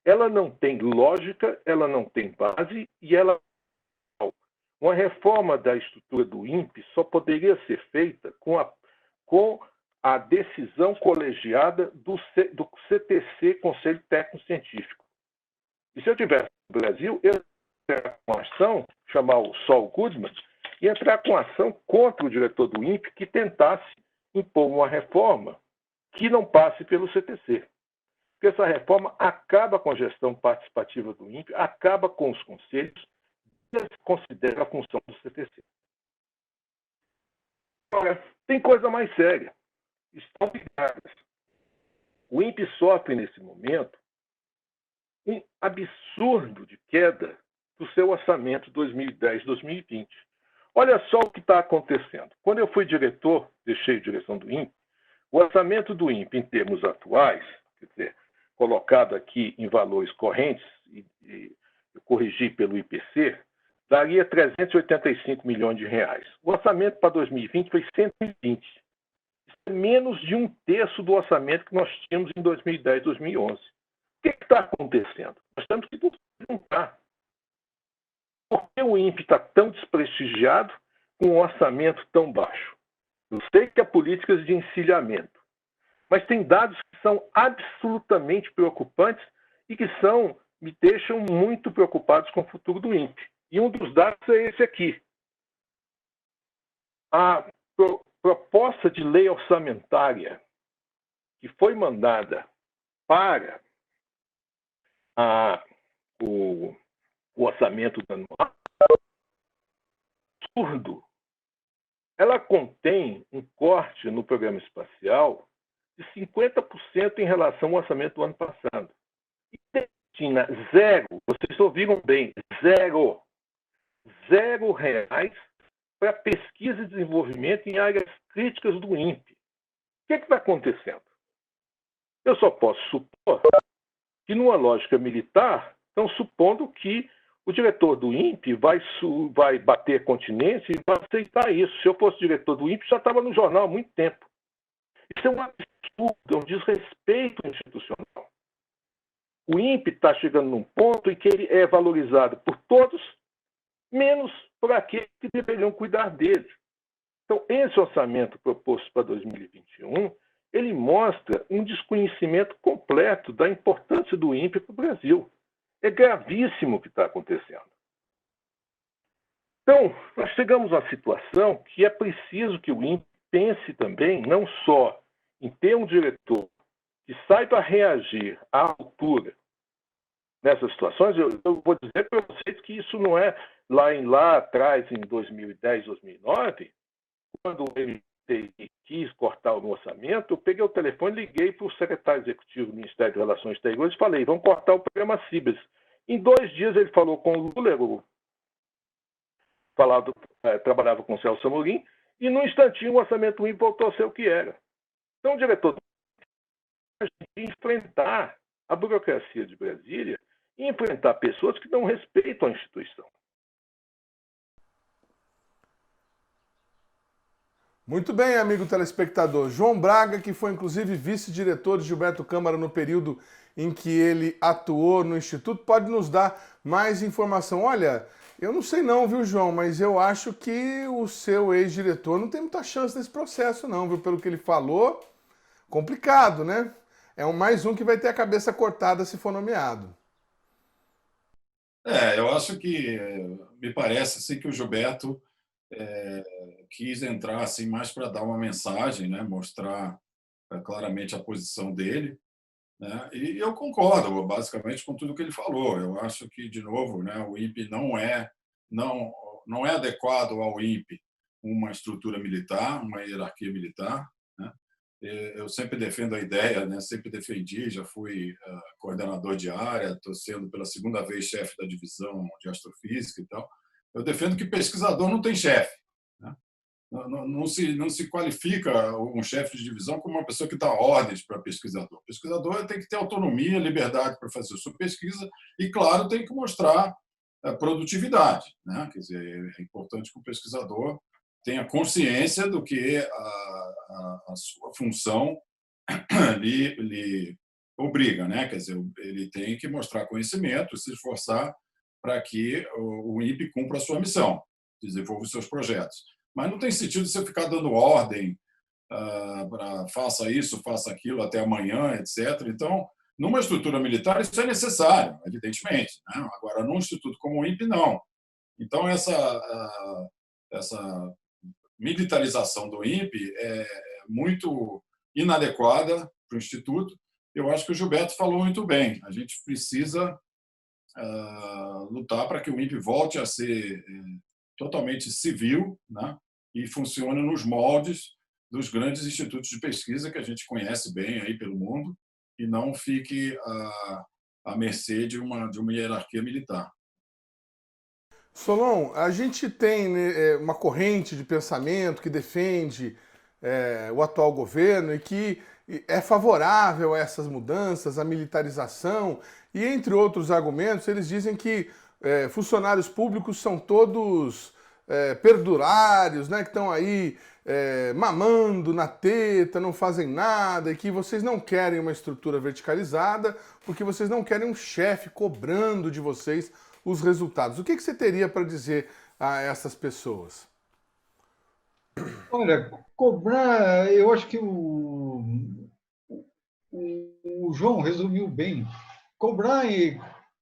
Ela não tem lógica, ela não tem base e uma reforma da estrutura do INPE só poderia ser feita com a decisão colegiada do CTC, Conselho Técnico Científico. E se eu tivesse no Brasil, eu ia entrar com ação, chamar o Saul Goodman, e entrar com ação contra o diretor do INPE que tentasse impor uma reforma que não passe pelo CTC. Porque essa reforma acaba com a gestão participativa do INPE, acaba com os conselhos e considera a função do CTC. Agora, tem coisa mais séria. Estão ligadas. O INPE sofre, nesse momento, um absurdo de queda do seu orçamento 2010-2020. Olha só o que está acontecendo. Quando eu fui diretor, deixei a direção do INPE, o orçamento do INPE, em termos atuais, quer dizer, colocado aqui em valores correntes, e corrigi pelo IPC, daria 385 milhões de reais. O orçamento para 2020 foi 120. Isso é menos de um terço do orçamento que nós tínhamos em 2010, 2011. O que está acontecendo? Nós temos que perguntar. Por que o INPE está tão desprestigiado com um orçamento tão baixo? Eu sei que há políticas de encilhamento, mas tem dados que são absolutamente preocupantes e que são me deixam muito preocupados com o futuro do INPE. E um dos dados é esse aqui. A proposta de lei orçamentária que foi mandada para o orçamento do ano absurdo. Ela contém um corte no programa espacial de 50% em relação ao orçamento do ano passado. E destina zero, vocês ouviram bem, zero reais para pesquisa e desenvolvimento em áreas críticas do INPE. O que está acontecendo? Eu só posso supor que, numa lógica militar, estão supondo que o diretor do INPE vai bater continência e vai aceitar isso. Se eu fosse diretor do INPE, já estava no jornal há muito tempo. Isso é um absurdo, é um desrespeito institucional. O INPE está chegando num ponto em que ele é valorizado por todos, menos por aqueles que deveriam cuidar dele. Então, esse orçamento proposto para 2021, ele mostra um desconhecimento completo da importância do INPE para o Brasil. É gravíssimo o que está acontecendo. Então, nós chegamos a uma situação que é preciso que o INPE pense também, não só em ter um diretor que saiba reagir à altura nessas situações. Eu vou dizer para vocês que isso não é lá atrás, em 2010, 2009, quando ele quis cortar o orçamento, eu peguei o telefone, liguei para o secretário executivo do Ministério de Relações Exteriores e falei, vamos cortar o programa CIBES. Em 2 dias ele falou com o Lula, trabalhava com o Celso Amorim, e num instantinho o orçamento INPE voltou a ser o que era. Então o diretor tem que enfrentar a burocracia de Brasília e enfrentar pessoas que não respeitam a instituição. Muito bem, amigo telespectador. João Braga, que foi inclusive vice-diretor de Gilberto Câmara no período em que ele atuou no Instituto, pode nos dar mais informação. Olha, eu não sei não, viu, João, mas eu acho que o seu ex-diretor não tem muita chance nesse processo não, viu? Pelo que ele falou, complicado, né? É mais um que vai ter a cabeça cortada se for nomeado. Eu acho que, me parece assim, que o Gilberto quis entrar assim, mais para dar uma mensagem, né? Mostrar claramente a posição dele. Né? E eu concordo, basicamente, com tudo que ele falou. Eu acho que, de novo, né, o INPE não é adequado ao INPE uma estrutura militar, uma hierarquia militar. Né? Eu sempre defendo a ideia, né? Sempre defendi, já fui coordenador de área, estou sendo pela 2ª vez chefe da divisão de astrofísica e tal. Eu defendo que pesquisador não tem chefe. Né? Não se qualifica um chefe de divisão como uma pessoa que dá ordens para pesquisador. O pesquisador tem que ter autonomia, liberdade para fazer sua pesquisa e, claro, tem que mostrar produtividade. Né? Quer dizer, é importante que o pesquisador tenha consciência do que a sua função lhe obriga. Né? Quer dizer, ele tem que mostrar conhecimento, se esforçar para que o INPE cumpra a sua missão, desenvolva os seus projetos. Mas não tem sentido você ficar dando ordem para faça isso, faça aquilo até amanhã, etc. Então, numa estrutura militar, isso é necessário, evidentemente. Né? Agora, num instituto como o INPE, não. Então, essa militarização do INPE é muito inadequada para o instituto. Eu acho que o Gilberto falou muito bem. A gente precisa lutar para que o INPE volte a ser totalmente civil, né? E funcione nos moldes dos grandes institutos de pesquisa que a gente conhece bem aí pelo mundo e não fique à mercê de uma hierarquia militar. Solon, a gente tem uma corrente de pensamento que defende o atual governo e que é favorável a essas mudanças, à militarização, e entre outros argumentos, eles dizem que funcionários públicos são todos perdulários, né, que estão aí mamando na teta, não fazem nada, e que vocês não querem uma estrutura verticalizada porque vocês não querem um chefe cobrando de vocês os resultados. O que você teria para dizer a essas pessoas? Olha, cobrar, eu acho que o João resumiu bem. Cobrar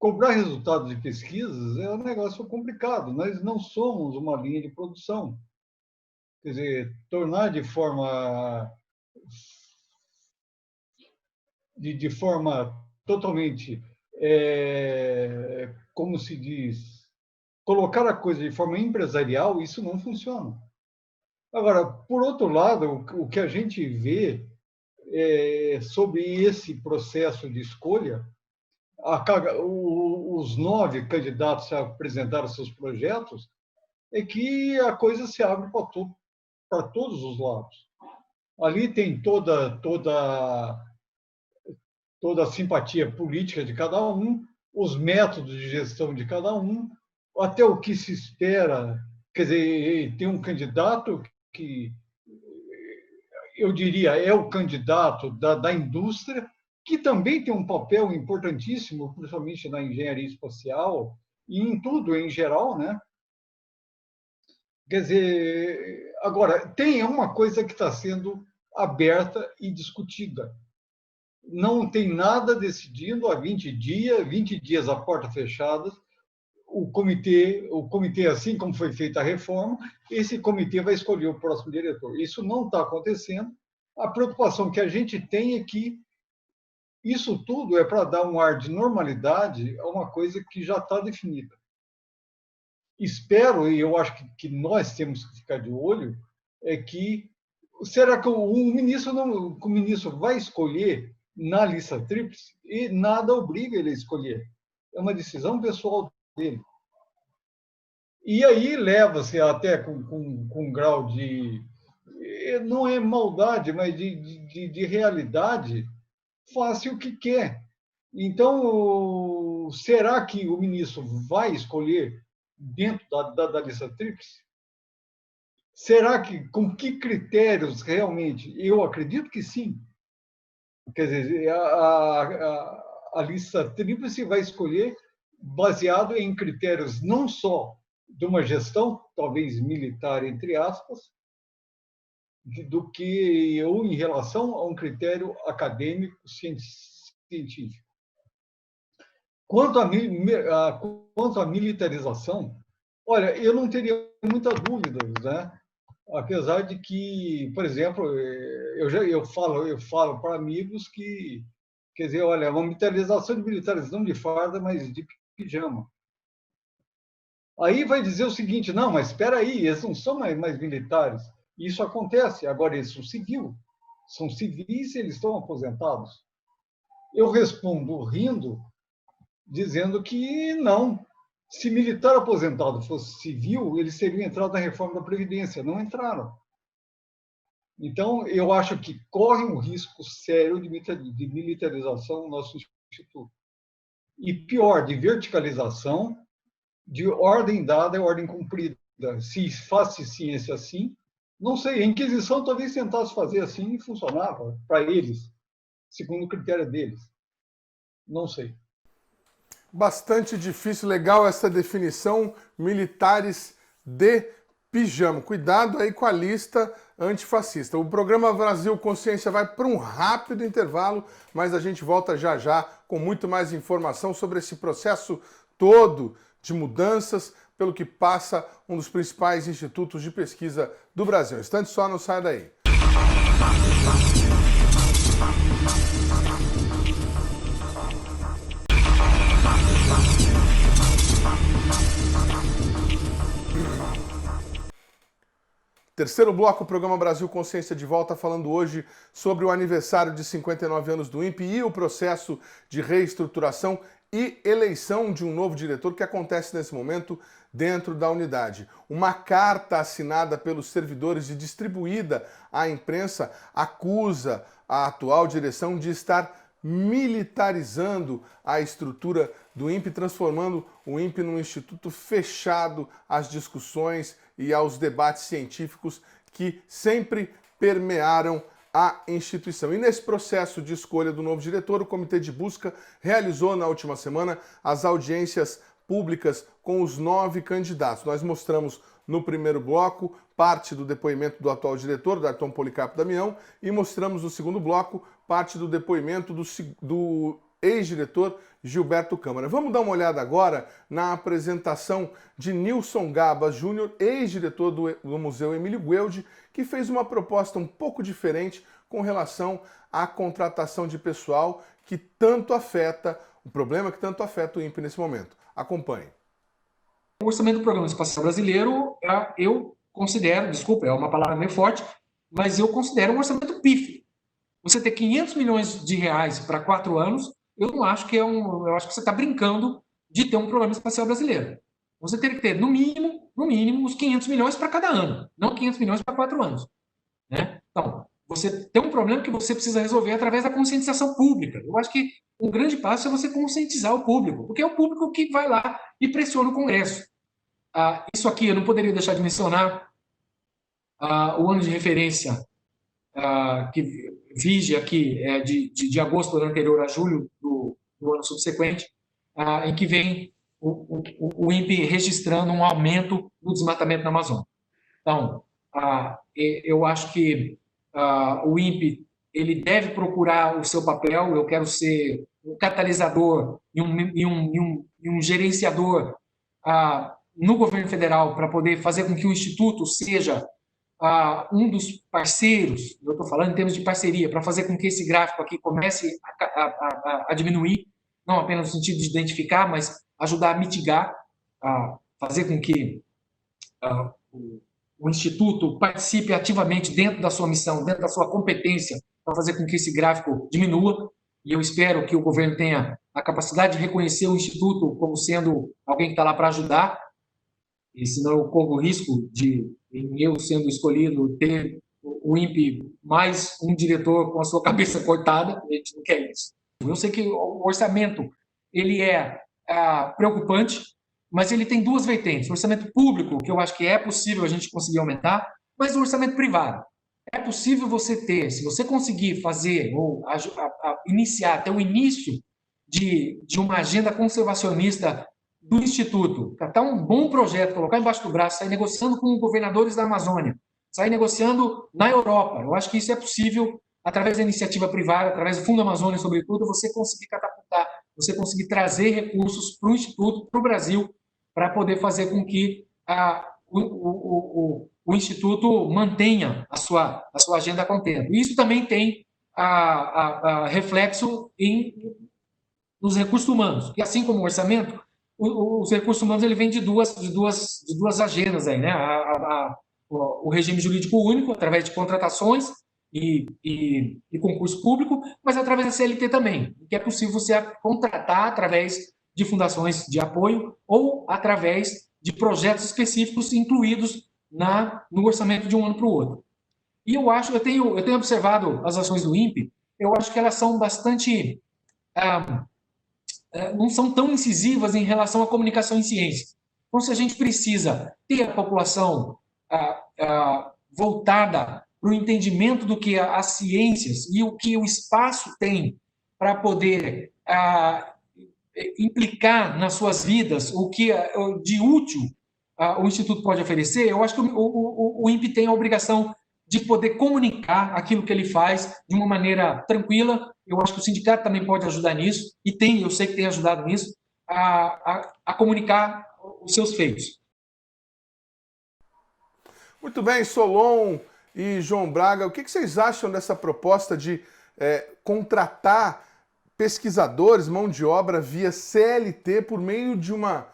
cobrar resultados de pesquisas é um negócio complicado. Nós não somos uma linha de produção. Quer dizer, tornar de forma totalmente, como se diz, colocar a coisa de forma empresarial, isso não funciona. Agora, por outro lado, o que a gente vê sobre esse processo de escolha, os 9 candidatos que apresentaram seus projetos, é que a coisa se abre para todos os lados. Ali tem toda a simpatia política de cada um, os métodos de gestão de cada um, até o que se espera. Quer dizer, tem um candidato que, eu diria, é o candidato da indústria, que também tem um papel importantíssimo, principalmente na engenharia espacial e em tudo em geral, né? Quer dizer, agora, tem uma coisa que está sendo aberta e discutida. Não tem nada decidido há 20 dias a porta fechada. O comitê, assim como foi feita a reforma, esse comitê vai escolher o próximo diretor. Isso não está acontecendo. A preocupação que a gente tem é que isso tudo é para dar um ar de normalidade a uma coisa que já está definida. Espero, e eu acho que nós temos que ficar de olho, é que será que o ministro vai escolher na lista tríplice e nada obriga ele a escolher. É uma decisão pessoal dele. E aí leva-se até com um grau de... não é maldade, mas de realidade, faça o que quer. Então, será que o ministro vai escolher dentro da lista tríplice? Será que, com que critérios realmente? Eu acredito que sim. Quer dizer, a lista tríplice vai escolher baseado em critérios não só de uma gestão, talvez militar, entre aspas, do que ou em relação a um critério acadêmico, científico. Quanto à militarização, olha, eu não teria muita dúvida, né? Apesar de que, por exemplo, eu falo para amigos que, quer dizer, olha, uma militarização de militares, não de farda, mas de pijama. Aí vai dizer o seguinte, não, mas espera aí, eles não são mais militares. Isso acontece, agora eles são civis e eles estão aposentados. Eu respondo rindo, dizendo que não. Se militar aposentado fosse civil, eles teriam entrado na reforma da Previdência. Não entraram. Então, eu acho que corre um risco sério de militarização no nosso instituto. E pior, de verticalização, de ordem dada e ordem cumprida. Se faz ciência assim, não sei, a Inquisição talvez tentasse fazer assim e funcionava para eles, segundo o critério deles. Não sei. Bastante difícil, legal essa definição, militares de pijama. Cuidado aí com a lista antifascista. O programa Brasil Consciência vai para um rápido intervalo, mas a gente volta já já com muito mais informação sobre esse processo todo de mudanças pelo que passa um dos principais institutos de pesquisa do Brasil. Instante só, não sai daí. Terceiro bloco, o programa Brasil Consciência de volta, falando hoje sobre o aniversário de 59 anos do INPE e o processo de reestruturação e eleição de um novo diretor que acontece nesse momento dentro da unidade. Uma carta assinada pelos servidores e distribuída à imprensa acusa a atual direção de estar militarizando a estrutura do INPE, transformando o INPE num instituto fechado às discussões e aos debates científicos que sempre permearam a instituição. E nesse processo de escolha do novo diretor, o Comitê de Busca realizou na última semana as audiências públicas com os 9 candidatos. Nós mostramos no primeiro bloco parte do depoimento do atual diretor, Darton Policarpo Damião, e mostramos no segundo bloco parte do depoimento do ex-diretor Gilberto Câmara. Vamos dar uma olhada agora na apresentação de Nilson Gaba Júnior, ex-diretor do Museu Emílio Gueldi, que fez uma proposta um pouco diferente com relação à contratação de pessoal que tanto afeta, o problema que tanto afeta o INPE nesse momento. Acompanhe. O orçamento do Programa Espacial Brasileiro, eu considero, desculpa, é uma palavra meio forte, mas eu considero um orçamento pífio. Você ter 500 milhões de reais para 4 anos, eu não acho que eu acho que você está brincando de ter um Programa Espacial Brasileiro. Você teria que ter, no mínimo, os 500 milhões para cada ano, não 500 milhões para 4 anos. Né? Então, você tem um problema que você precisa resolver através da conscientização pública. Eu acho que um grande passo é você conscientizar o público, porque é o público que vai lá e pressiona o Congresso. Isso aqui, eu não poderia deixar de mencionar o ano de referência que vige aqui de agosto do ano anterior a julho do ano subsequente, em que vem o INPE registrando um aumento do desmatamento na Amazônia. Então, eu acho que o INPE ele deve procurar o seu papel. Eu quero ser um catalisador e um gerenciador no governo federal para poder fazer com que o Instituto seja um dos parceiros, eu estou falando em termos de parceria, para fazer com que esse gráfico aqui comece a diminuir, não apenas no sentido de identificar, mas ajudar a mitigar, fazer com que o Instituto participe ativamente dentro da sua missão, dentro da sua competência, para fazer com que esse gráfico diminua. E eu espero que o governo tenha a capacidade de reconhecer o Instituto como sendo alguém que está lá para ajudar, e senão eu corro o risco de, em eu sendo escolhido, ter o INPE mais um diretor com a sua cabeça cortada. A gente não quer isso. Eu sei que o orçamento ele é preocupante, mas ele tem duas vertentes. O orçamento público, que eu acho que é possível a gente conseguir aumentar, mas o orçamento privado. É possível você ter, se você conseguir fazer ou iniciar, ter o início de uma agenda conservacionista do Instituto, tratar um bom projeto, colocar embaixo do braço, sair negociando com governadores da Amazônia, sair negociando na Europa. Eu acho que isso é possível através da iniciativa privada, através do Fundo Amazônia, sobretudo, você conseguir catapultar, você conseguir trazer recursos para o Instituto, para o Brasil, para poder fazer com que o Instituto mantenha a sua agenda contente. Isso também tem reflexo nos recursos humanos, e assim como o orçamento, os recursos humanos ele vem de duas agendas aí, né? O regime jurídico único, através de contratações e concurso público, mas através da CLT também, que é possível você contratar através de fundações de apoio ou através de projetos específicos incluídos no orçamento de um ano para o outro. E eu tenho observado as ações do INPE, eu acho que elas são bastante não são tão incisivas em relação à comunicação em ciências. Então, se a gente precisa ter a população voltada para o entendimento do que as ciências e o que o espaço tem para poder implicar nas suas vidas, o que de útil o Instituto pode oferecer, eu acho que o INPE tem a obrigação de poder comunicar aquilo que ele faz de uma maneira tranquila. Eu acho que o sindicato também pode ajudar nisso, e eu sei que tem ajudado nisso, a comunicar os seus feitos. Muito bem, Solon e João Braga, o que vocês acham dessa proposta de contratar pesquisadores, mão de obra via CLT por meio de uma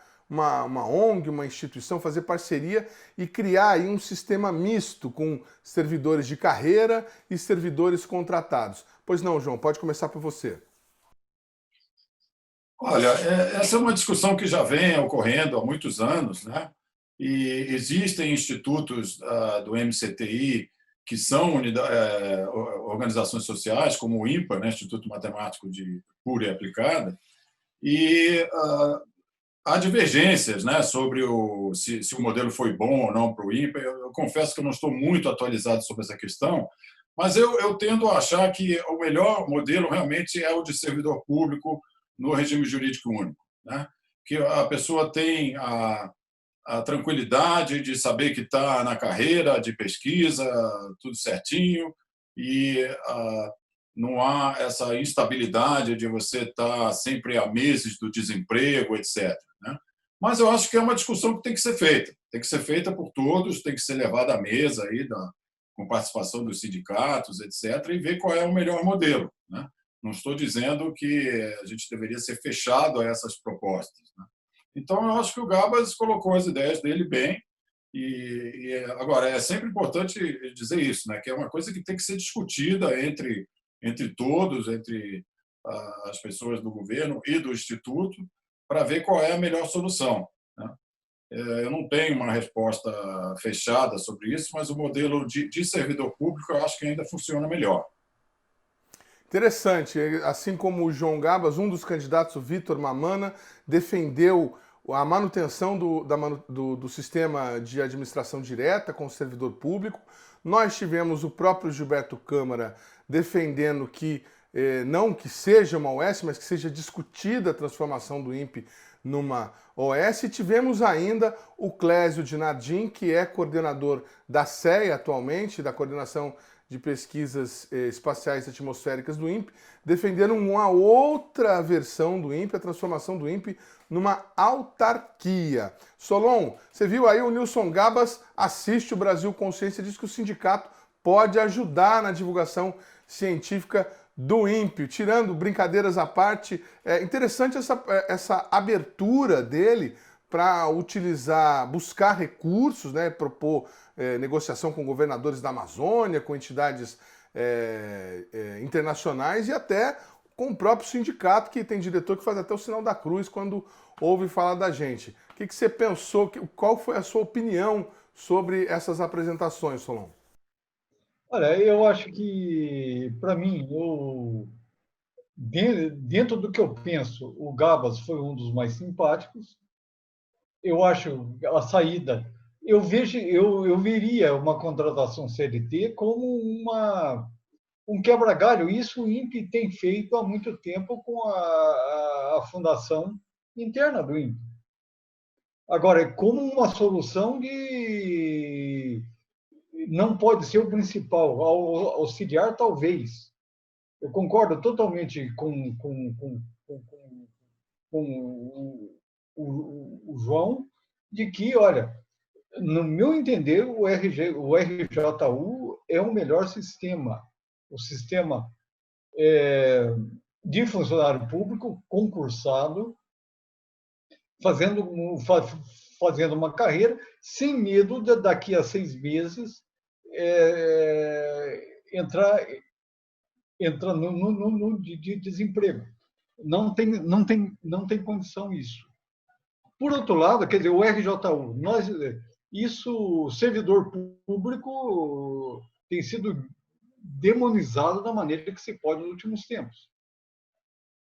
ONG, uma instituição, fazer parceria e criar aí um sistema misto com servidores de carreira e servidores contratados? Pois não, João, pode começar por você. Olha, essa é uma discussão que já vem ocorrendo há muitos anos, né? E existem institutos do MCTI que são organizações sociais, como o IMPA, né? Instituto Matemático de Pura e Aplicada, e há divergências, né, sobre se o modelo foi bom ou não para o INPE. Eu confesso que eu não estou muito atualizado sobre essa questão, mas eu tendo a achar que o melhor modelo realmente é o de servidor público no regime jurídico único, né? Que a pessoa tem a tranquilidade de saber que está na carreira de pesquisa, tudo certinho, e não há essa instabilidade de você estar sempre a meses do desemprego, etc. Né? Mas eu acho que é uma discussão que tem que ser feita por todos, tem que ser levada à mesa aí com participação dos sindicatos, etc., e ver qual é o melhor modelo. Né? Não estou dizendo que a gente deveria ser fechado a essas propostas. Né? Então, eu acho que o Gabas colocou as ideias dele bem. Agora, é sempre importante dizer isso, né? Que é uma coisa que tem que ser discutida entre todos, entre as pessoas do governo e do Instituto, para ver qual é a melhor solução. Né? Eu não tenho uma resposta fechada sobre isso, mas o modelo de servidor público eu acho que ainda funciona melhor. Interessante. Assim como o João Gabas, um dos candidatos, o Vitor Mamana, defendeu a manutenção do sistema de administração direta com o servidor público. Nós tivemos o próprio Gilberto Câmara defendendo que não que seja uma OS, mas que seja discutida a transformação do INPE numa OS. E tivemos ainda o Clésio Dinardim, que é coordenador da CEA atualmente, da Coordenação de Pesquisas Espaciais e Atmosféricas do INPE, defendendo uma outra versão do INPE, a transformação do INPE numa autarquia. Solon, você viu aí o Nilson Gabas assiste o Brasil Consciência e diz que o sindicato pode ajudar na divulgação científica do INPE. Tirando brincadeiras à parte, é interessante essa abertura dele para buscar recursos, né, propor negociação com governadores da Amazônia, com entidades internacionais e até com o próprio sindicato, que tem diretor que faz até o sinal da cruz quando ouve falar da gente. O que você pensou? Qual foi a sua opinião sobre essas apresentações, Solon? Olha, eu acho que, para mim, dentro do que eu penso, o Gabas foi um dos mais simpáticos. Eu acho a saída. Eu veria uma contratação CLT como um quebra-galho. Isso o INPE tem feito há muito tempo com a fundação interna do INPE. Agora, como uma solução não pode ser o principal, auxiliar talvez. Eu concordo totalmente com o João de que, olha, no meu entender, o RJU é o melhor sistema. O sistema de funcionário público concursado, fazendo uma carreira, sem medo de daqui a 6 meses entrar no de desemprego. Não tem condição isso. Por outro lado, quer dizer, o RJU, servidor público tem sido demonizado da maneira que se pode nos últimos tempos.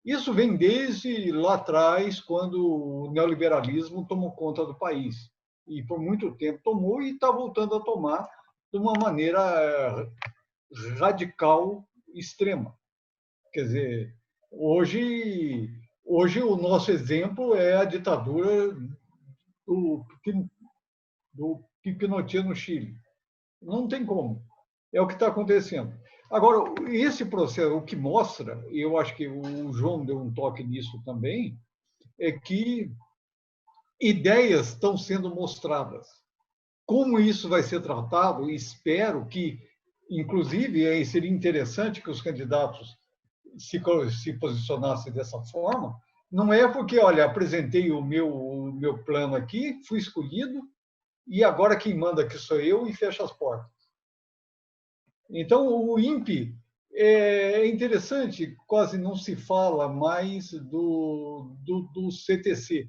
Isso vem desde lá atrás, quando o neoliberalismo tomou conta do país. E por muito tempo tomou e está voltando a tomar de uma maneira radical, extrema. Quer dizer, hoje o nosso exemplo é a ditadura do Pinochet no Chile. Não tem como. É o que está acontecendo. Agora, esse processo, o que mostra, e eu acho que o João deu um toque nisso também, é que ideias estão sendo mostradas. Como isso vai ser tratado, espero que, inclusive, seria interessante que os candidatos se posicionassem dessa forma. Não é porque, olha, apresentei o meu plano aqui, fui escolhido, e agora quem manda aqui sou eu e fecha as portas. Então, o INPE é interessante, quase não se fala mais do CTC.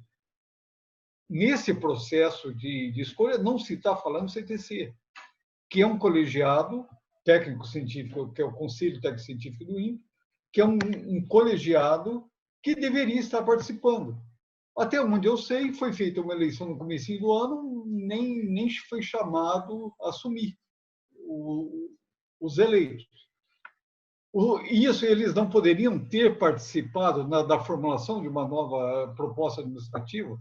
Nesse processo de escolha, não se está falando CTC, que é um colegiado técnico-científico, que é o Conselho Técnico-Científico do INPE, que é um colegiado que deveria estar participando. Até onde eu sei, foi feita uma eleição no começo do ano, nem foi chamado a assumir os eleitos. Isso eles não poderiam ter participado da formulação de uma nova proposta administrativa?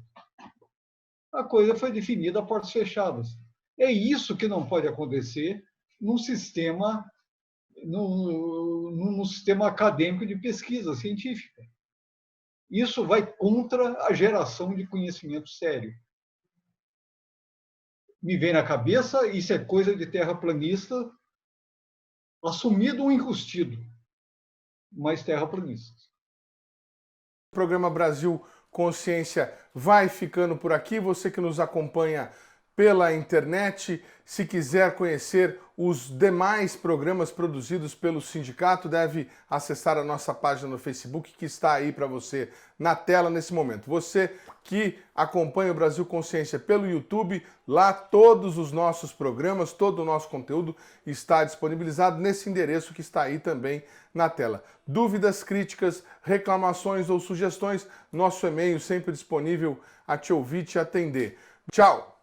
A coisa foi definida a portas fechadas. É isso que não pode acontecer num sistema, num num sistema acadêmico de pesquisa científica. Isso vai contra a geração de conhecimento sério. Me vem na cabeça, isso é coisa de terraplanista, assumido ou enrustido, mas terraplanistas. O programa Brasil Consciência vai ficando por aqui. Você que nos acompanha pela internet, se quiser conhecer os demais programas produzidos pelo sindicato, deve acessar a nossa página no Facebook, que está aí para você na tela nesse momento. Você que acompanha o Brasil Consciência pelo YouTube, lá todos os nossos programas, todo o nosso conteúdo está disponibilizado nesse endereço que está aí também na tela. Dúvidas, críticas, reclamações ou sugestões, nosso e-mail sempre disponível a te ouvir e te atender. Tchau!